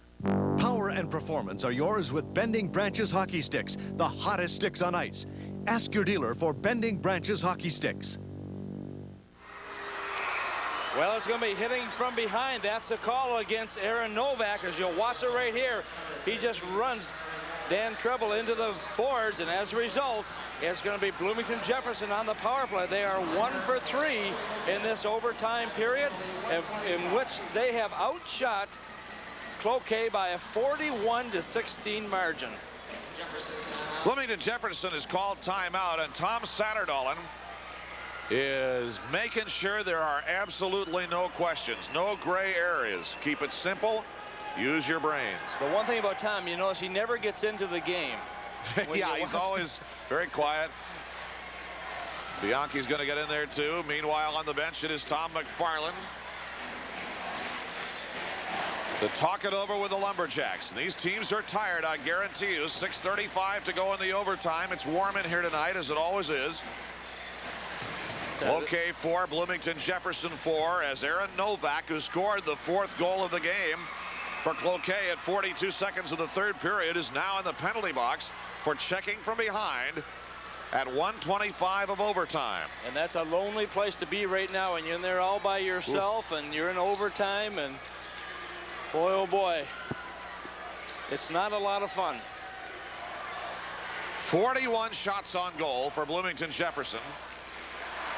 and performance are yours with Bending Branches hockey sticks, the hottest sticks on ice. Ask your dealer for Bending Branches hockey sticks. Well, it's going to be hitting from behind. That's the call against Aaron Novak. As you'll watch it right here, he just runs Dan Treble into the boards, and as a result, it's going to be Bloomington Jefferson on the power play. They are 1 for 3 in this overtime period, in which they have outshot Cloquet by a 41-16 margin. Bloomington Jefferson has called timeout, and Tom Satterdalen is making sure there are absolutely no questions, no gray areas. Keep it simple. Use your brains. The one thing about Tom, you notice he never gets into the game. Yeah, he's always very quiet. Bianchi's going to get in there too. Meanwhile, on the bench, it is Tom McFarland to talk it over with the Lumberjacks. And these teams are tired, I guarantee you. 6:35 to go in the overtime. It's warm in here tonight, as it always is. Cloquet 4, Bloomington Jefferson 4, as Aaron Novak, who scored the 4th goal of the game for Cloquet at 42 seconds of the 3rd period, is now in the penalty box for checking from behind at 1:25 of overtime. And that's a lonely place to be right now, and you're in there all by yourself. Ooh. And you're in overtime, and boy, oh boy, it's not a lot of fun. 41 shots on goal for Bloomington Jefferson,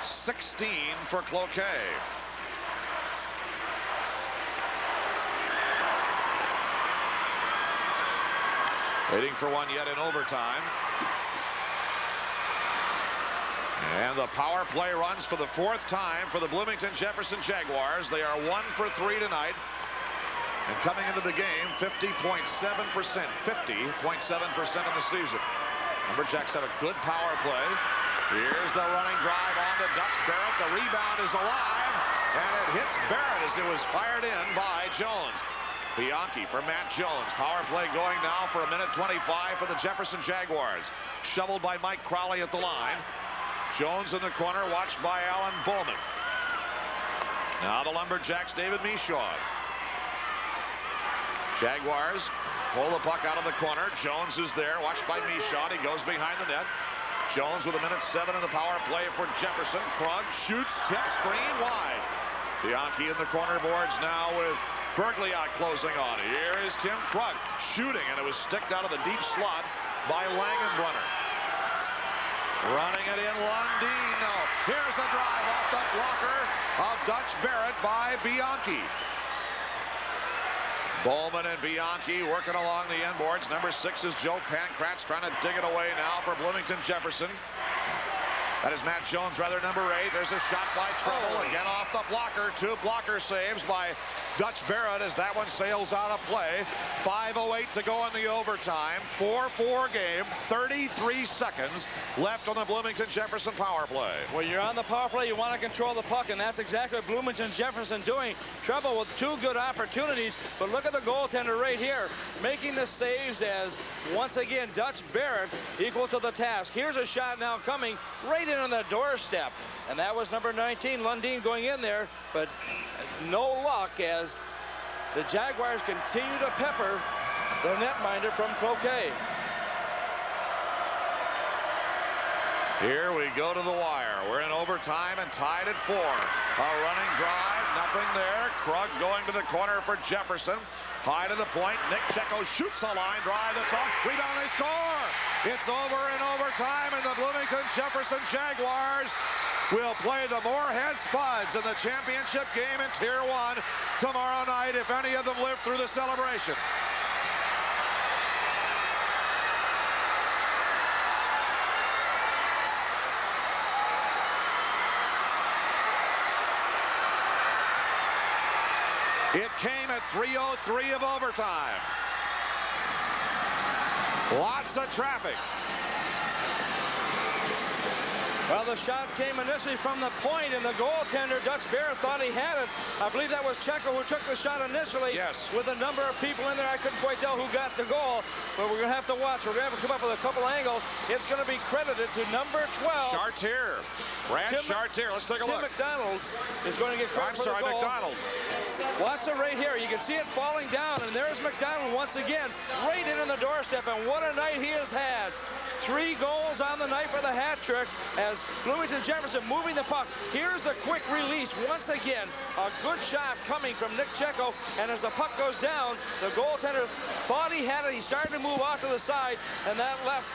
16 for Cloquet. Waiting for one yet in overtime. And the power play runs for the 4th time for the Bloomington Jefferson Jaguars. They are 1 for 3 tonight. And coming into the game, 50.7%. 50.7% in the season. Lumberjacks have a good power play. Here's the running drive on to Dutch Barrett. The rebound is alive, and it hits Barrett as it was fired in by Jones. Bianchi for Matt Jones. Power play going now for 1:25 for the Jefferson Jaguars. Shoveled by Mike Crowley at the line. Jones in the corner, watched by Alan Bowman. Now the Lumberjacks, David Michaud. Jaguars pull the puck out of the corner. Jones is there, watched by Michaud. He goes behind the net. Jones with 1:07 in the power play for Jefferson. Krug shoots, tip, screen, wide. Bianchi in the corner boards now with Bergliot closing on. Here is Tim Krug shooting, and it was sticked out of the deep slot by Langenbrunner. Running it in, Lundin. No. Here's a drive off the blocker of Dutch Barrett by Bianchi. Bowman and Bianchi working along the end boards. Number 6 is Joe Pankratz trying to dig it away now for Bloomington Jefferson. That is Matt Jones, rather, number 8. There's a shot by Treble. Again off the blocker. 2 blocker saves by Dutch Barrett as that one sails out of play. 5:08 to go in the overtime. 4-4 game. 33 seconds left on the Bloomington Jefferson power play. Well, you're on the power play. You want to control the puck, and that's exactly what Bloomington Jefferson doing. Treble with 2 good opportunities, but look at the goaltender right here, making the saves as, once again, Dutch Barrett equal to the task. Here's a shot now coming right in on the doorstep, and that was number 19, Lundin, going in there, but no luck as the Jaguars continue to pepper the netminder from Cloquet. Here we go to the wire. We're in overtime and tied at 4. A running drive, nothing there. Krug going to the corner for Jefferson. High to the point. Nick Checo shoots a line drive that's off. Rebound, they score. It's over in overtime, and the Bloomington Jefferson Jaguars will play the Moorhead Spuds in the championship game in Tier 1 tomorrow night if any of them live through the celebration. It came at 3:03 of overtime. Lots of traffic. Well, the shot came initially from the point, and the goaltender, Dutch Barrett, thought he had it. I believe that was Checo who took the shot initially. Yes. With a number of people in there, I couldn't quite tell who got the goal, but we're going to have to watch. We're going to have to come up with a couple angles. It's going to be credited to number 12. Chartier. Brad Chartier. Let's take a look. Tim McDonald is going to get credit for the goal. McDonald. Watch it right here. You can see it falling down, and there's McDonald once again, right in on the doorstep, and what a night he has had. 3 goals on the night for the hat trick as Bloomington Jefferson moving the puck. Here's a quick release. Once again, a good shot coming from Nick Checo, and as the puck goes down, the goaltender thought he had it. He started to move off to the side, and that left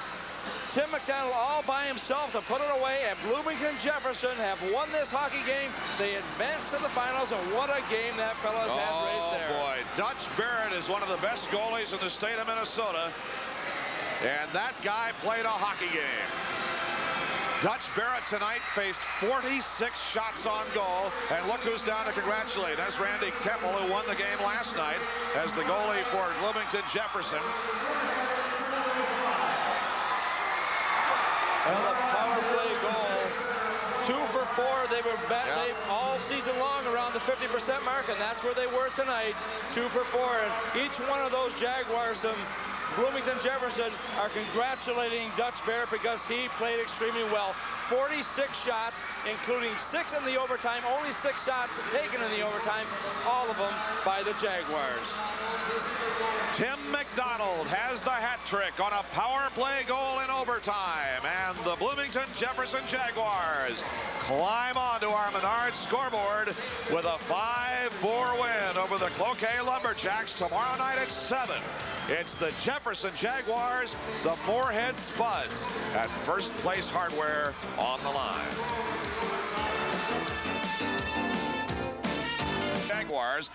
Tim McDonald all by himself to put it away, and Bloomington Jefferson have won this hockey game. They advanced to the finals, and what a game that fella's had right there. Oh, boy. Dutch Barrett is one of the best goalies in the state of Minnesota. And that guy played a hockey game. Dutch Barrett tonight faced 46 shots on goal, and look who's down to congratulate. That's Randy Keppel, who won the game last night as the goalie for Bloomington Jefferson. Well, the power play goal, 2 for 4. They were they all season long around the 50% mark, and that's where they were tonight, 2 for 4. And each one of those Jaguars from Bloomington Jefferson are congratulating Dutch Barrett because he played extremely well. 46 shots, including 6 in the overtime, only 6 shots taken in the overtime, all of them by the Jaguars. Tim McDonald has the hat trick on a power play goal in overtime, and the Bloomington Jefferson Jaguars climb onto our Menard scoreboard with a 5-4 win over the Cloquet Lumberjacks tomorrow night at 7. It's the Jefferson Jaguars, the Moorhead Spuds, at First Place Hardware on the line. Jaguars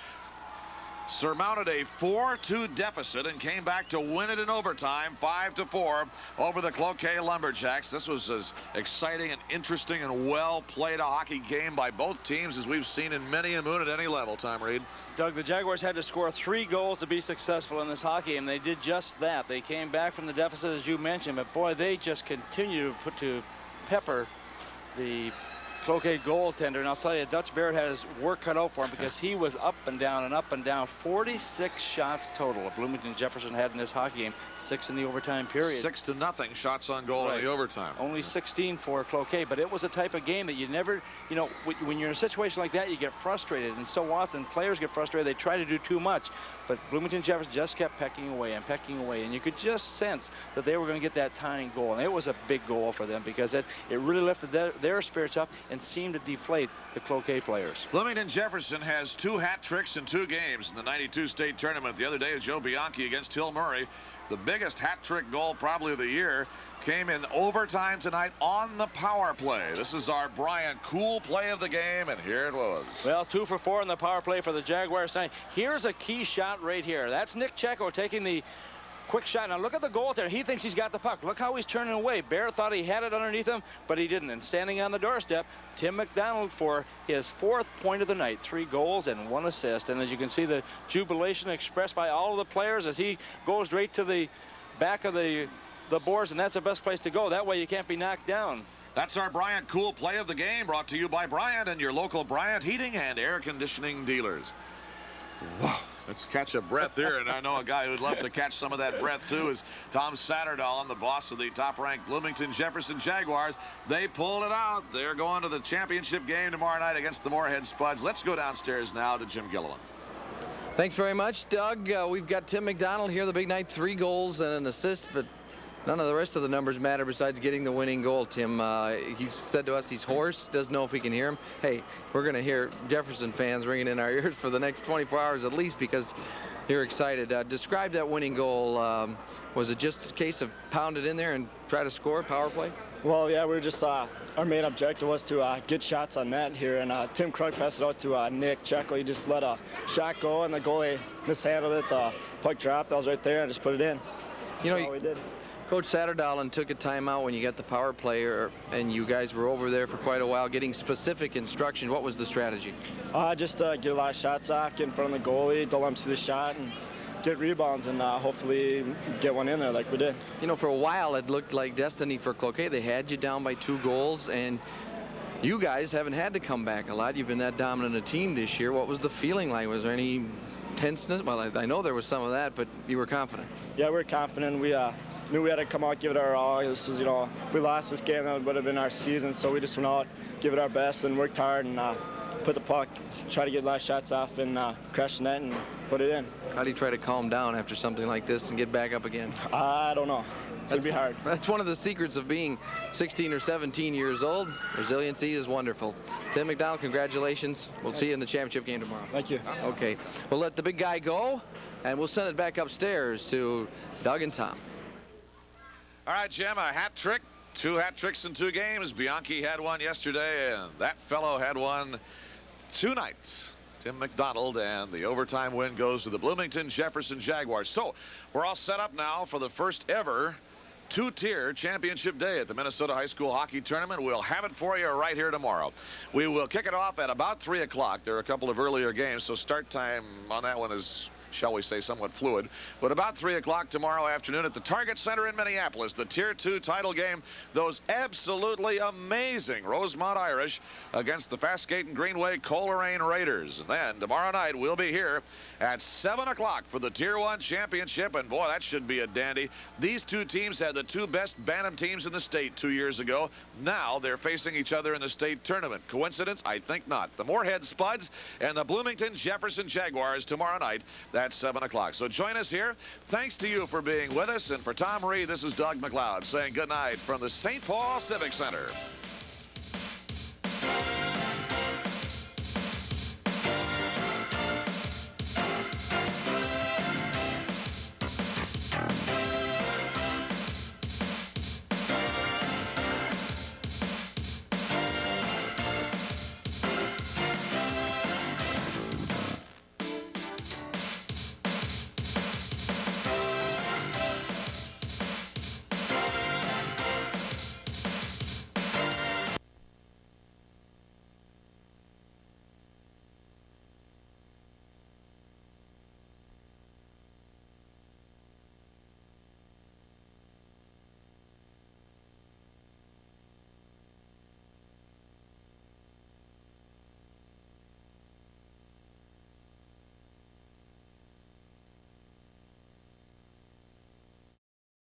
surmounted a 4-2 deficit and came back to win it in overtime, 5-4 over the Cloquet Lumberjacks. This was as exciting and interesting and well played a hockey game by both teams as we've seen in many a moon at any level. Tom Reed. Doug, the Jaguars had to score 3 goals to be successful in this hockey game. They did just that. They came back from the deficit, as you mentioned, but boy, they just continue to pepper the Cloquet goaltender, and I'll tell you, Dutch Barrett has work cut out for him because he was up and down. 46 shots total Bloomington Jefferson had in this hockey game, 6 in the overtime period. 6-0 shots on goal in the overtime. Only 16 for Cloquet, but it was a type of game that you never, you know, when you're in a situation like that, you get frustrated, and so often players get frustrated. They try to do too much, but Bloomington Jefferson just kept pecking away, and you could just sense that they were going to get that tying goal, and it was a big goal for them because it really lifted their spirits up and seemed to deflate the Cloquet players. Bloomington Jefferson has 2 hat tricks in 2 games in the '92 state tournament. The other day, Joe Bianchi against Hill Murray. The biggest hat trick goal probably of the year came in overtime tonight on the power play. This is our Brian Cool play of the game, and here it was. Well, 2 for 4 in the power play for the Jaguars tonight. Here's a key shot right here. That's Nick Checo taking the quick shot. Now look at the goaltender. He thinks he's got the puck. Look how he's turning away. Barrett thought he had it underneath him, but he didn't. And standing on the doorstep, Tim McDonald for his 4th point of the night. 3 goals and 1 assist. And as you can see, the jubilation expressed by all of the players as he goes straight to the back of the boards, and that's the best place to go. That way you can't be knocked down. That's our Bryant Cool play of the game, brought to you by Bryant and your local Bryant heating and air conditioning dealers. Whoa. Let's catch a breath here, and I know a guy who'd love to catch some of that breath too is Tom Satterdahl, the boss of the top-ranked Bloomington Jefferson Jaguars. They pulled it out. They're going to the championship game tomorrow night against the Moorhead Spuds. Let's go downstairs now to Jim Gilliland. Thanks very much, Doug. We've got Tim McDonald here, the big night, 3 goals and an assist, but none of the rest of the numbers matter besides getting the winning goal, Tim. He said to us he's hoarse, doesn't know if he can hear him. Hey, we're going to hear Jefferson fans ringing in our ears for the next 24 hours at least because you're excited. Describe that winning goal. Was it just a case of pound it in there and try to score, power play? Well, yeah, we're just, our main objective was to get shots on net here, and Tim Krug passed it out to Nick Checo. He just let a shot go, and the goalie mishandled it. The puck dropped. I was right there and just put it in. You know, we did. Coach Satterdahl took a timeout when you got the power play, and you guys were over there for quite a while getting specific instruction. What was the strategy? Just get a lot of shots off, get in front of the goalie, don't let him see the shot, and get rebounds, and hopefully get one in there like we did. You know, for a while it looked like destiny for Cloquet. They had you down by 2 goals, and you guys haven't had to come back a lot. You've been that dominant a team this year. What was the feeling like? Was there any tenseness? Well, I know there was some of that, but you were confident. Yeah, we were confident. We knew we had to come out, give it our all. This is, you know, if we lost this game, that would have been our season. So we just went out, give it our best, and worked hard, and put the puck, try to get a lot of shots off, and crash the net and put it in. How do you try to calm down after something like this and get back up again? I don't know. It's going to be hard. That's one of the secrets of being 16 or 17 years old. Resiliency is wonderful. Tim McDonald, congratulations. We'll see you in the championship game tomorrow. Thank you. Okay. We'll let the big guy go, and we'll send it back upstairs to Doug and Tom. All right, Jim, a hat trick. 2 hat tricks in 2 games. Bianchi had one yesterday, and that fellow had one 2 nights. Tim McDonald, and the overtime win goes to the Bloomington Jefferson Jaguars. So we're all set up now for the first ever two-tier championship day at the Minnesota High School Hockey Tournament. We'll have it for you right here tomorrow. We will kick it off at about 3 o'clock. There are a couple of earlier games, so start time on that one is, shall we say, somewhat fluid. But about 3 o'clock tomorrow afternoon at the Target Center in Minneapolis, the Tier 2 title game, those absolutely amazing Rosemont Irish against the fast-skating Greenway Coleraine Raiders. And then tomorrow night, we'll be here at 7 o'clock for the Tier 1 championship. And boy, that should be a dandy. These two teams had the two best Bantam teams in the state 2 years ago. Now they're facing each other in the state tournament. Coincidence? I think not. The Moorhead Spuds and the Bloomington Jefferson Jaguars tomorrow night at 7 o'clock. So join us here. Thanks to you for being with us. And for Tom Reed, this is Doug McLeod saying good night from the St. Paul Civic Center.